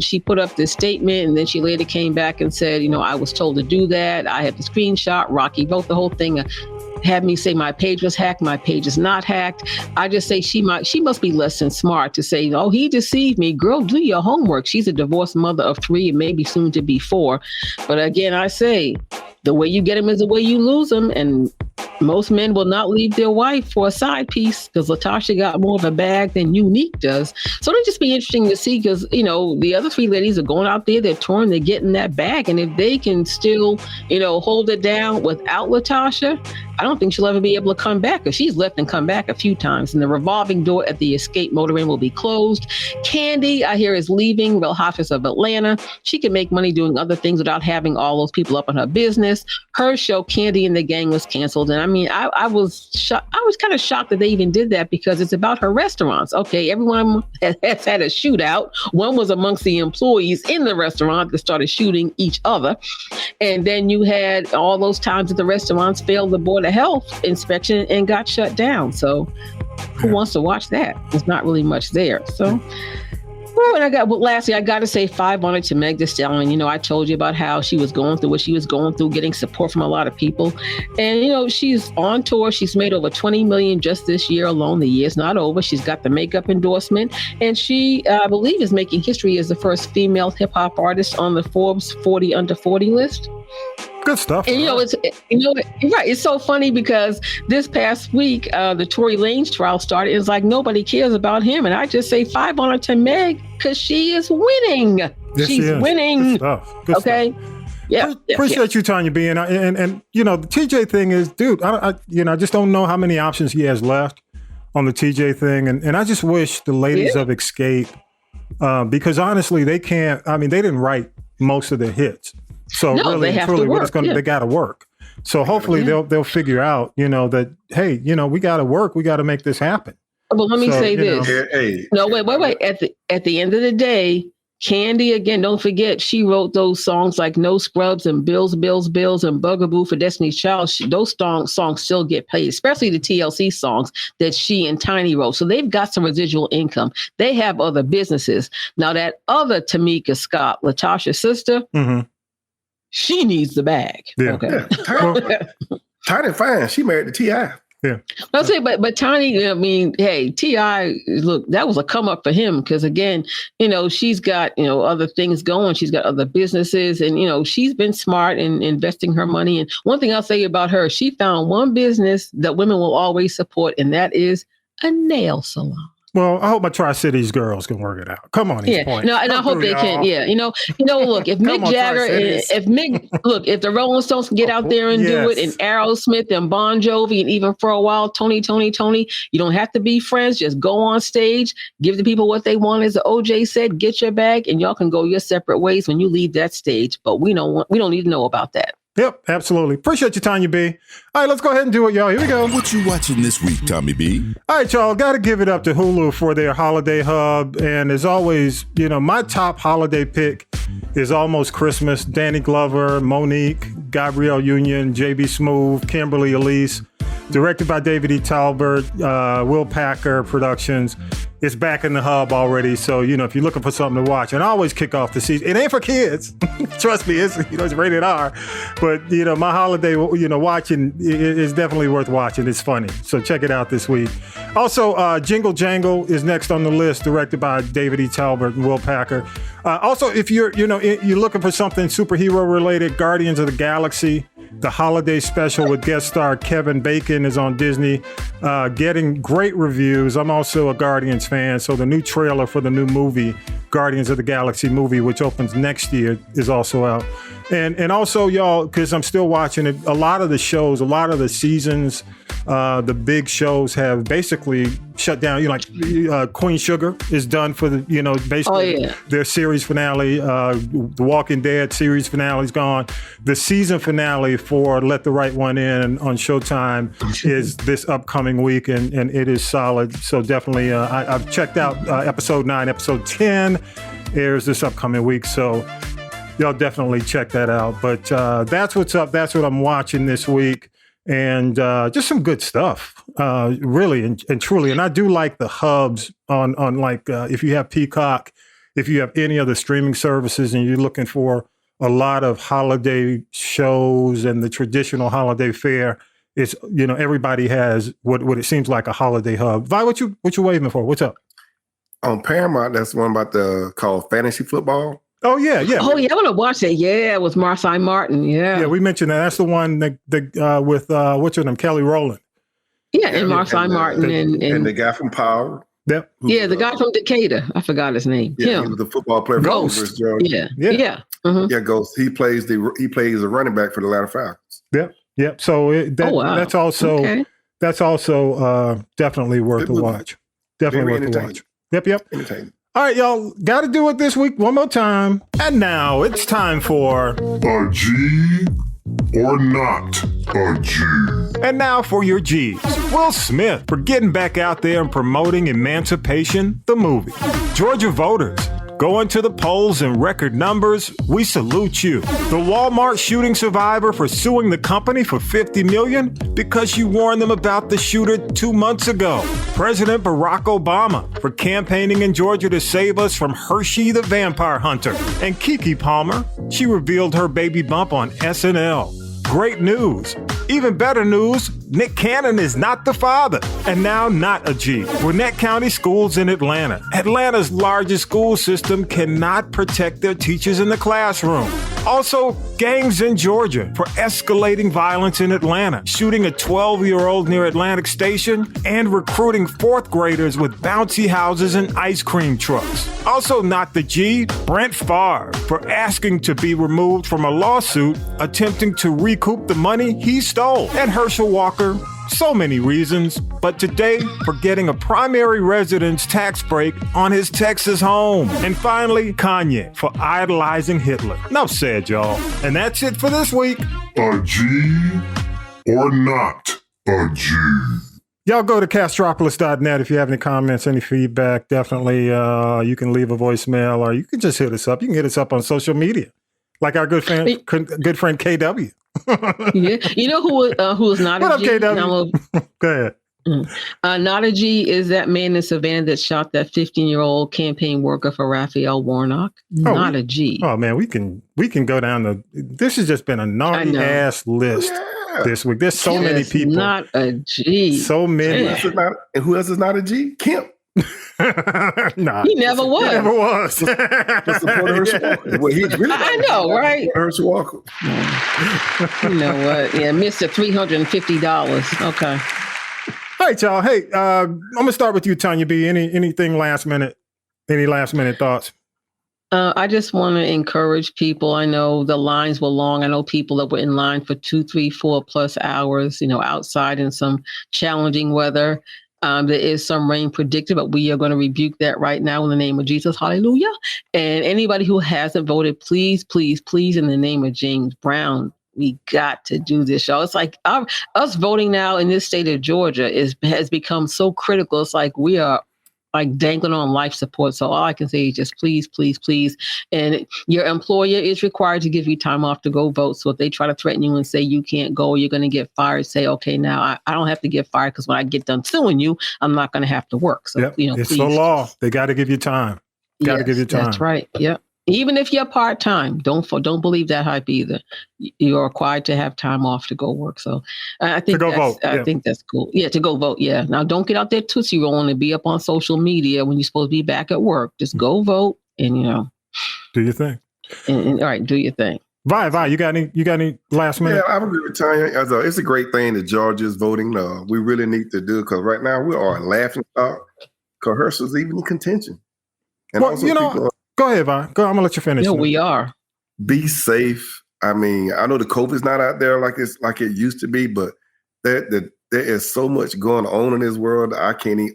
she put up this statement, and then she later came back and said, I was told to do that. I have the screenshot. Rocky wrote the whole thing. Had me say my page was hacked. My page is not hacked. I just say she must be less than smart to say, oh, he deceived me. Girl, do your homework. She's a divorced mother of 3 and maybe soon to be 4. But again, I say the way you get them is the way you lose them. And Most men will not leave their wife for a side piece because Latasha got more of a bag than Unique does. So it'll just be interesting to see because, the other three ladies are going out there, they're touring, they're getting that bag. And if they can still, hold it down without Latasha, I don't think she'll ever be able to come back because she's left and come back a few times. And the revolving door at the Xscape Motor Inn will be closed. Kandi, I hear, is leaving Real Housewives of Atlanta. She can make money doing other things without having all those people up on her business. Her show, Kandi and the Gang, was canceled. And I was shocked. I was kind of shocked that they even did that because it's about her restaurants. Okay, everyone has had a shootout. One was amongst the employees in the restaurant that started shooting each other. And then you had all those times that the restaurants failed the Board of Health inspection and got shut down. So who wants to watch that? There's not really much there. So and lastly, I got to say 500 to Meg Thee Stallion. I told you about how she was going through what she was going through, getting support from a lot of people. And, she's on tour. She's made over $20 million just this year alone. The year's not over. She's got the makeup endorsement. And she, I believe, is making history as the first female hip hop artist on the Forbes 40 under 40 list. Good stuff. And right. It's so funny because this past week, the Tory Lanez trial started. It's like nobody cares about him. And I just say 500 to Meg because she is winning. Yes, She's winning. Good stuff. Good okay. Stuff. Yeah. Appreciate you, Tonya B. And the TJ thing is, dude, I just don't know how many options he has left on the TJ thing. And I just wish the ladies of Xscape, because honestly, they can't, they didn't write most of the hits. So really and truly, what it's going to, they got to work. So hopefully they'll figure out, that, hey, we got to work. We got to make this happen. But let me say this. Wait. At the end of the day, Kandi, again, don't forget, she wrote those songs like No Scrubs and Bills and Bugaboo for Destiny's Child. Those songs still get paid, especially the TLC songs that she and Tiny wrote. So they've got some residual income. They have other businesses. Now that other Tamika Scott, Latasha's sister, she needs the bag. Yeah. Okay. Yeah. Tiny fine. She married to T.I. Yeah. I'll say, but Tiny, hey, T.I., look, that was a come up for him because again, she's got, other things going. She's got other businesses and, she's been smart in investing her money. And one thing I'll say about her, she found one business that women will always support, and that is a nail salon. Well, I hope my Tri-Cities girls can work it out. Come on, and I hope they can. Yeah, look, if Mick Jagger, if the Rolling Stones can get out there and do it, and Aerosmith and Bon Jovi, and even for a while, Tony, you don't have to be friends. Just go on stage, give the people what they want. As OJ said, get your bag, and y'all can go your separate ways when you leave that stage. But we don't need to know about that. Yep, absolutely. Appreciate you, Tonya B. All right, let's go ahead and do it, y'all. Here we go. What you watching this week, Tommy B? All right, y'all. Got to give it up to Hulu for their holiday hub. And as always, my top holiday pick is Almost Christmas. Danny Glover, Monique, Gabrielle Union, JB Smoove, Kimberly Elise. Directed by David E. Talbert, Will Packer Productions. It's back in the hub already. So, if you're looking for something to watch, and I always kick off the season. It ain't for kids. Trust me, it's rated R. But, my holiday, watching is definitely worth watching. It's funny. So check it out this week. Also, Jingle Jangle is next on the list, directed by David E. Talbert and Will Packer. Also, if you're looking for something superhero related, Guardians of the Galaxy, the holiday special with guest star Kevin Bacon is on Disney, getting great reviews. I'm also a Guardians fan, so the new trailer for the new movie, Guardians of the Galaxy movie, which opens next year, is also out. And also, y'all, because I'm still watching it, a lot of the shows, a lot of the seasons, the big shows have basically shut down. Like Queen Sugar is done for the, basically their series finale. The Walking Dead series finale is gone. The season finale for Let the Right One In on Showtime is this upcoming week, and it is solid. So definitely, I've checked out episode 9, episode 10 airs this upcoming week. So y'all definitely check that out. But that's what's up. That's what I'm watching this week. And just some good stuff, really and truly. And I do like the hubs on like if you have Peacock, if you have any other streaming services and you're looking for a lot of holiday shows and the traditional holiday fare, it's, everybody has what it seems like a holiday hub. Vi, what you waving for? What's up? On Paramount, that's one about called Fantasy Football. Oh yeah. Oh yeah, I want to watch it. Yeah, with Marcy Martin. Yeah. Yeah, we mentioned that. That's the one that with what's her name, Kelly Rowland. Yeah, and Marcy Martin and the guy from Power. Yep. Yeah, the guy from Decatur. I forgot his name. Yeah, he was a football player. Ghost. Yeah. Ghost. He plays a running back for the Atlanta Falcons. Yep. So that's also definitely worth a watch. Definitely worth a watch. Yep. Entertaining. All right, y'all, got to do it this week one more time. And now it's time for A G or Not a G. And now for your G's. Will Smith for getting back out there and promoting Emancipation, the movie. Georgia voters going to the polls in record numbers. We salute you. The Walmart shooting survivor for suing the company for $50 million because you warned them about the shooter 2 months ago. President Barack Obama for campaigning in Georgia to save us from Hershey the vampire hunter. And Keke Palmer, she revealed her baby bump on SNL. Great news. Even better news, Nick Cannon is not the father. And now not a G. Gwinnett County Schools in Atlanta. Atlanta's largest school system cannot protect their teachers in the classroom. Also, gangs in Georgia for escalating violence in Atlanta, shooting a 12-year-old near Atlantic Station, and recruiting fourth graders with bouncy houses and ice cream trucks. Also not the G, Brent Favre for asking to be removed from a lawsuit attempting to recoup the money he stole. And Herschel Walker, so many reasons, but today for getting a primary residence tax break on his Texas home. And finally, Kanye for idolizing Hitler. Enough said, y'all. And that's it for this week. A G or Not a G. Y'all go to castropolis.net if you have any comments, any feedback. Definitely, you can leave a voicemail or you can just hit us up. You can hit us up on social media, like our good friend KW. Yeah, you know who is not what a up, G? KW? Go ahead. Not a G is that man in Savannah that shot that 15-year-old campaign worker for Raphael Warnock. Not a G. Oh man, we can go down the. This has just been a naughty ass list this week. There's so many people. Not a G. So many. And who else is not a G? Kemp. Nah, he never was. He never was. Just support Herschel Walker. Well, he's really I know, right? Herschel Walker. You know what? Yeah, Mr. $350. Okay. All right, y'all. Hey, I'm gonna start with you, Tonya B. Anything last minute? Any last minute thoughts? I just want to encourage people. I know the lines were long. I know people that were in line for 2, 3, 4+ hours, outside in some challenging weather. There is some rain predicted, but we are going to rebuke that right now in the name of Jesus. Hallelujah. And anybody who hasn't voted, please, please, please, in the name of James Brown, we got to do this, y'all. It's like us voting now in this state of Georgia has become so critical. It's like we are like dangling on life support. So all I can say is just please, please, please. And your employer is required to give you time off to go vote. So if they try to threaten you and say you can't go, you're going to get fired, say, okay, now I don't have to get fired because when I get done suing you, I'm not going to have to work. So, it's please. the law. They got to give you time. Got to give you time. That's right. Yep. Even if you're part-time, don't believe that hype either. You're required to have time off to go work. So I think I think that's cool. Yeah, to go vote. Yeah. Now don't get out there Tootsie rolling and be up on social media when you're supposed to be back at work. Just go vote and do your thing. And all right, do your thing. Vi, you got any last minute? Yeah, I agree with Tonya. It's a great thing that Georgia is voting. We really need to do it because right now we are a laughing stock. Because Herschel's even in contention. And go ahead, Vi. I'm gonna let you finish. No, we are. Be safe. I mean, I know the COVID's not out there like it used to be, but there is so much going on in this world. I can't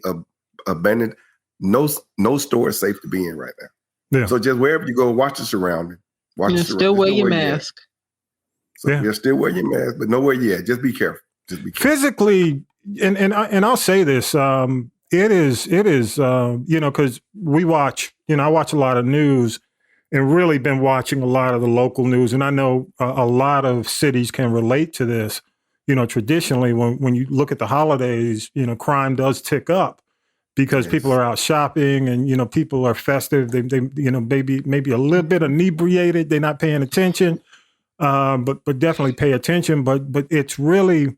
abandon. No store is safe to be in right now. Yeah. So just wherever you go, watch the surrounding. Still wear your mask. Still wear your mask, but nowhere yet. Just be careful. Physically, and I'll say this. It is, because we watch, I watch a lot of news and really been watching a lot of the local news. And I know a lot of cities can relate to this. Traditionally, when you look at the holidays, crime does tick up because people are out shopping and, people are festive. They maybe a little bit inebriated. They're not paying attention, but definitely pay attention. But it's really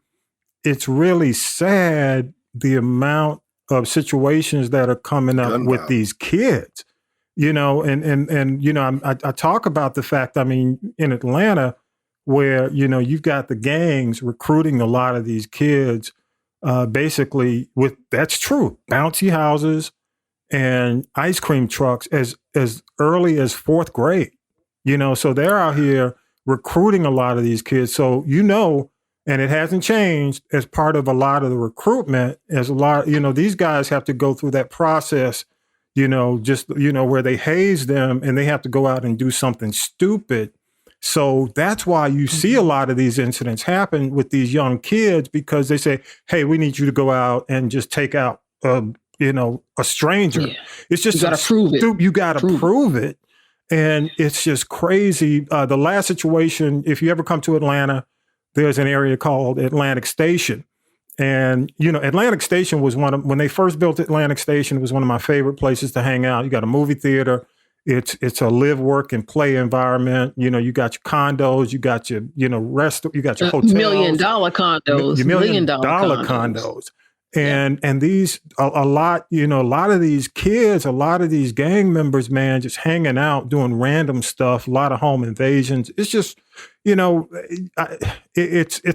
sad the amount of situations that are coming up with these kids. I talk about the fact, I mean, in Atlanta, where, you've got the gangs recruiting a lot of these kids, basically that's true, bouncy houses and ice cream trucks as early as fourth grade, so they're out here recruiting a lot of these kids. So, and it hasn't changed as part of a lot of the recruitment these guys have to go through that process, where they haze them and they have to go out and do something stupid. So that's why you see a lot of these incidents happen with these young kids, because they say, hey, we need you to go out and just take out, a stranger. Yeah. It's just, you got to prove it. You got to prove it. And it's just crazy. The last situation, if you ever come to Atlanta, there's an area called Atlantic Station. And, Atlantic Station was when they first built Atlantic Station, it was one of my favorite places to hang out. You got a movie theater. It's a live, work, and play environment. You got your condos, you got your, you got your hotels. $1 million condos. $1 million condos. And these, a lot of these kids, a lot of these gang members, man, just hanging out, doing random stuff, a lot of home invasions. It's just, it's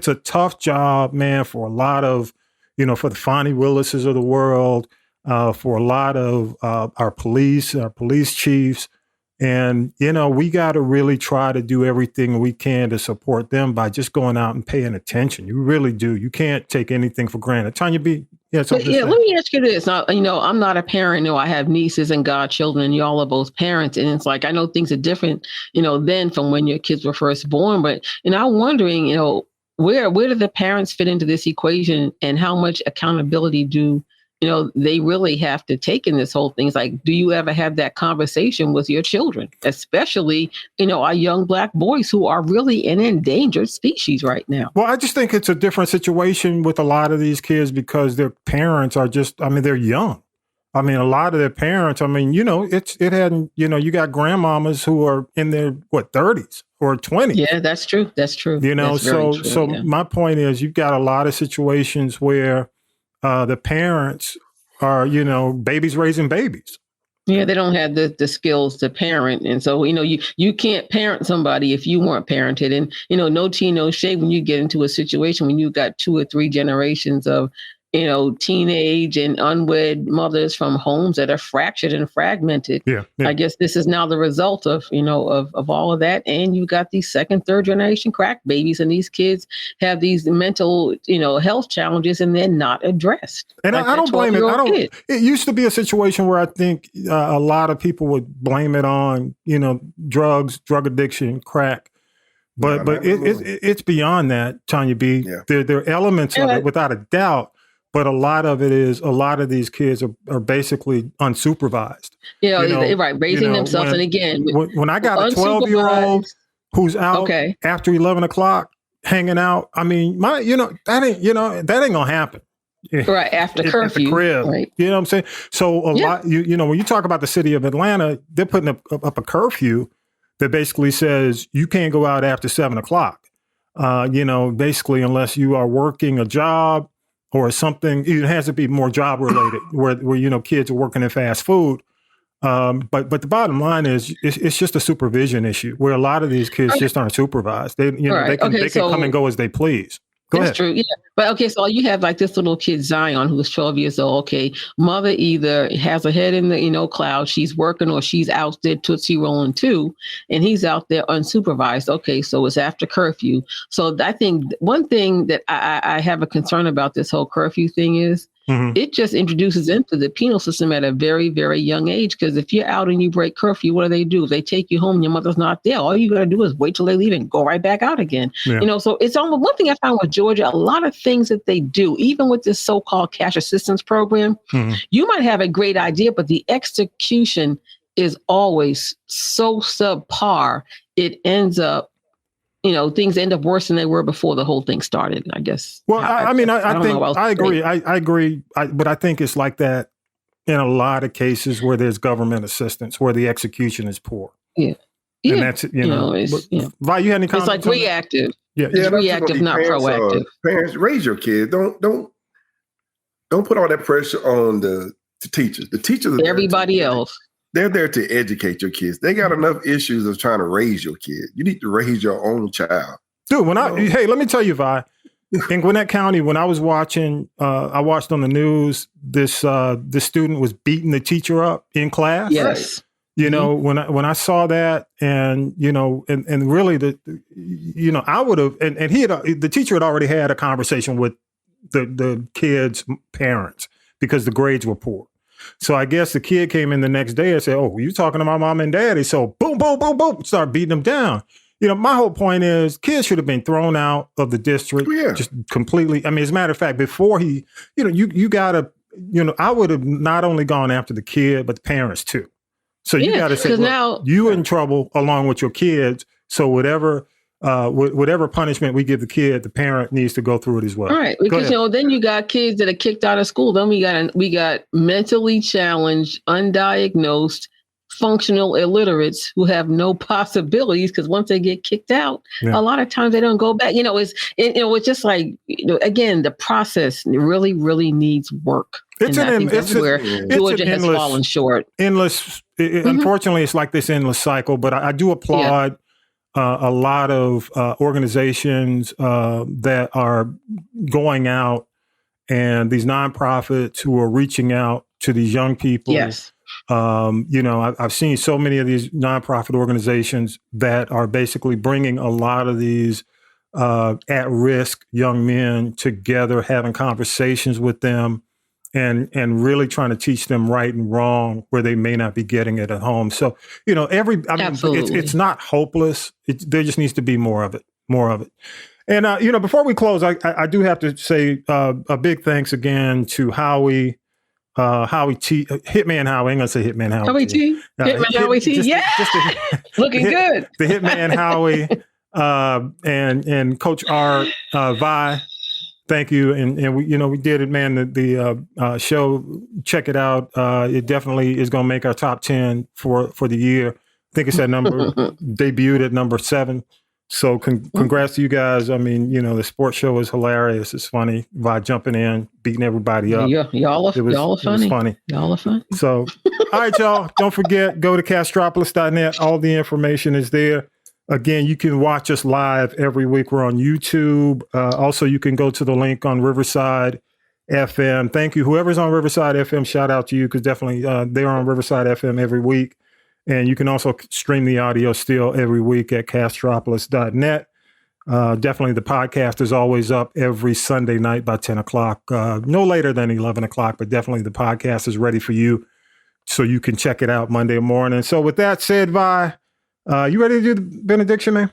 a tough job, man, for a lot of, for the Fonnie Willises of the world, for a lot of our police chiefs. And, we got to really try to do everything we can to support them by just going out and paying attention. You really do. You can't take anything for granted. Tonya B. Let me ask you this. Now, I'm not a parent. I have nieces and godchildren, and y'all are both parents. And it's like, I know things are different, then from when your kids were first born. But, I'm wondering, where do the parents fit into this equation, and how much accountability do they really have to take in this whole thing? It's like, do you ever have that conversation with your children, especially, our young Black boys who are really an endangered species right now? Well, I just think it's a different situation with a lot of these kids because their parents are they're young. I mean, a lot of their parents, it hadn't, you got grandmamas who are in their 30s or 20s. Yeah, that's true. That's true. So my point is, you've got a lot of situations where the parents are, babies raising babies. Yeah, they don't have the skills to parent. And so, you can't parent somebody if you weren't parented. And, no tea, no shade when you get into a situation when you've got 2 or 3 generations of, teenage and unwed mothers from homes that are fractured and fragmented. Yeah. I guess this is now the result of, of all of that. And you got these 2nd, 3rd generation crack babies, and these kids have these mental, health challenges, and they're not addressed. And I don't blame it. It used to be a situation where I think a lot of people would blame it on, drugs, drug addiction, crack. But it's beyond that, Tonya B. Yeah. There are elements of it without a doubt. But a lot of it is, a lot of these kids are basically unsupervised. Right, raising themselves. And again, when I got a 12-year-old who's out after 11 o'clock hanging out, I mean, that ain't gonna happen. Right, after curfew. At the crib, right. You know what I'm saying? So a lot, when you talk about the city of Atlanta, they're putting up a curfew that basically says you can't go out after 7 o'clock. Basically, unless you are working a job or something. It has to be more job related, where kids are working in fast food. But the bottom line is, it's just a supervision issue where a lot of these kids just aren't supervised. They can come and go as they please. That's true. Yeah. But so you have like this little kid, Zion, who's 12 years old. Okay. Mother either has her head in the, cloud, she's working, or she's out there Tootsie rolling too. And he's out there unsupervised. Okay. So it's after curfew. So I think one thing that I have a concern about this whole curfew thing is, it just introduces into the penal system at a very, very young age. Because if you're out and you break curfew, what do? They take you home and your mother's not there. All you got to do is wait till they leave and go right back out again. Yeah. So it's almost one thing I found with Georgia, a lot of things that they do, even with this so-called cash assistance program, you might have a great idea, but the execution is always so subpar. It ends up, things end up worse than they were before the whole thing started, I guess. Well, I agree. I agree. But I think it's like that in a lot of cases where there's government assistance, where the execution is poor. Yeah. And that's, Vi, you had any comments? It's like reactive. Yeah. It's reactive, not proactive. Parents, raise your kids. Don't put all that pressure on the teachers. The teachers are everybody else. They're there to educate your kids. They got enough issues of trying to raise your kid. You need to raise your own child. Dude, hey, let me tell you, Vi, in Gwinnett County, when I was watching, I watched on the news, this student was beating the teacher up in class. Yes. You know, when I saw that, and you know, and really I would have, and the teacher had already had a conversation with the kid's parents because the grades were poor. So I guess the kid came in the next day and said, "Oh, you talking to my mom and daddy?" So boom, boom, boom, boom, start beating them down. You know, my whole point is kids should have been thrown out of the district, just completely. I mean, as a matter of fact, before he, you know, you gotta, you know, I would have not only gone after the kid, but the parents too. So you got to say, now you in trouble along with your kids. So whatever punishment we give the kid, the parent needs to go through it as well. All right, because you know, then you got kids that are kicked out of school. Then we got mentally challenged, undiagnosed, functional illiterates who have no possibilities because once they get kicked out, a lot of times they don't go back. You know, it's just like, you know, again, the process really, really needs work. Georgia has fallen short. Unfortunately, it's like this endless cycle. But I do applaud a lot of organizations that are going out, and these nonprofits who are reaching out to these young people. Yes. You know, I've seen so many of these nonprofit organizations that are basically bringing a lot of these at-risk young men together, having conversations with them, and really trying to teach them right and wrong where they may not be getting it at home. So, you know, it's not hopeless. There just needs to be more of it. And, you know, before we close, I do have to say a big thanks again to Howie T, Hitman Howie. I'm going to say Hitman Howie. Howie T? Hitman Howie T, looking good. The Hitman Howie and Coach R, Vi. Thank you. And we did it, man. The show, check it out. It definitely is going to make our top 10 for the year. I think it's that number, debuted at number 7. So congrats to you guys. I mean, you know, the sports show is hilarious. It's funny. Vi jumping in, beating everybody up. Y'all are funny. It was funny. Y'all are funny. So, all right, y'all. Don't forget, go to castropolis.net. All the information is there. Again, you can watch us live every week. We're on YouTube. Also, you can go to the link on Riverside FM. Thank you. Whoever's on Riverside FM, shout out to you, because definitely they're on Riverside FM every week. And you can also stream the audio still every week at castropolis.net. Definitely the podcast is always up every Sunday night by 10 o'clock, no later than 11 o'clock, but definitely the podcast is ready for you so you can check it out Monday morning. So with that said, Vi, you ready to do the benediction, man?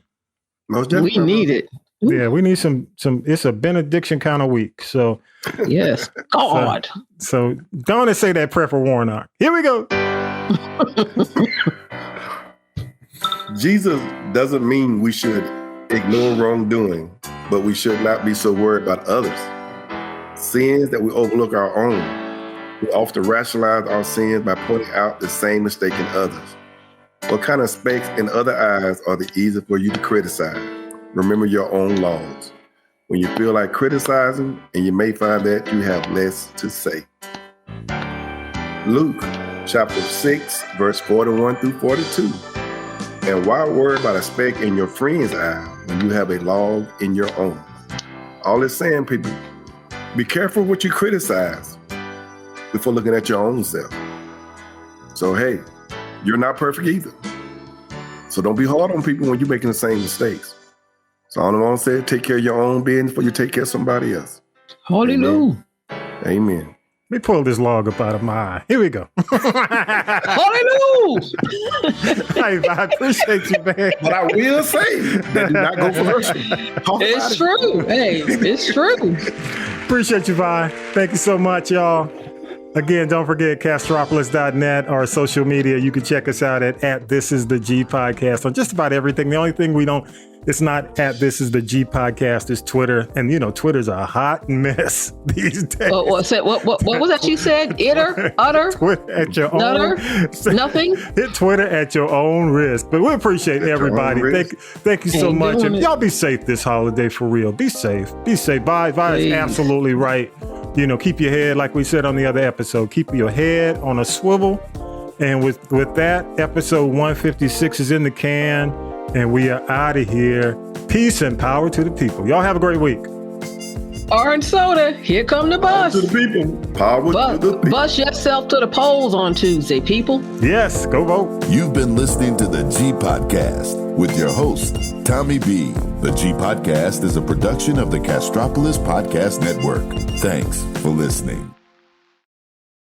Most definitely. We need it. Yeah, we need some, it's a benediction kind of week. So yes, God. So go on and say that prayer for Warnock. Here we go. Jesus doesn't mean we should ignore wrongdoing, but we should not be so worried about others. Sins that we overlook our own. We often rationalize our sins by pointing out the same mistake in others. What kind of specks in other eyes are the easy for you to criticize? Remember your own laws. When you feel like criticizing, and you may find that you have less to say. Luke chapter 6, verse 41 through 42. And why worry about a speck in your friend's eye when you have a log in your own? All it's saying, people, be careful what you criticize before looking at your own self. So, hey, you're not perfect either. So don't be hard on people when you're making the same mistakes. So all I want to say, take care of your own business before you take care of somebody else. Hallelujah. Amen. Let me pull this log up out of my eye. Here we go. Hallelujah. Hey, I appreciate you, man. But I will say that do not go for her. It's true. Hey, it's true. Appreciate you, Vi. Thank you so much, y'all. Again, don't forget castropolis.net, our social media. You can check us out at This Is The G Podcast on just about everything. The only thing it's not at This Is The G Podcast, it's Twitter. And, you know, Twitter's a hot mess these days. What was that you said? Utter? Twitter at your Nutter? own. Nothing? Hit Twitter at your own risk. But we appreciate everybody. Thank you so much. And y'all be safe this holiday, for real. Be safe. Be safe. Vi is absolutely right. You know, keep your head, like we said on the other episode, keep your head on a swivel And with that, episode 156 is in the can, and we are out of here. Peace and power to the people. Y'all have a great week. Orange soda, here come the bus. To the people. Power to the people. Bus yourself to the polls on Tuesday, people. Yes, go vote. You've been listening to the G Podcast with your host, Tommy B. The G Podcast is a production of the Castropolis Podcast Network. Thanks for listening.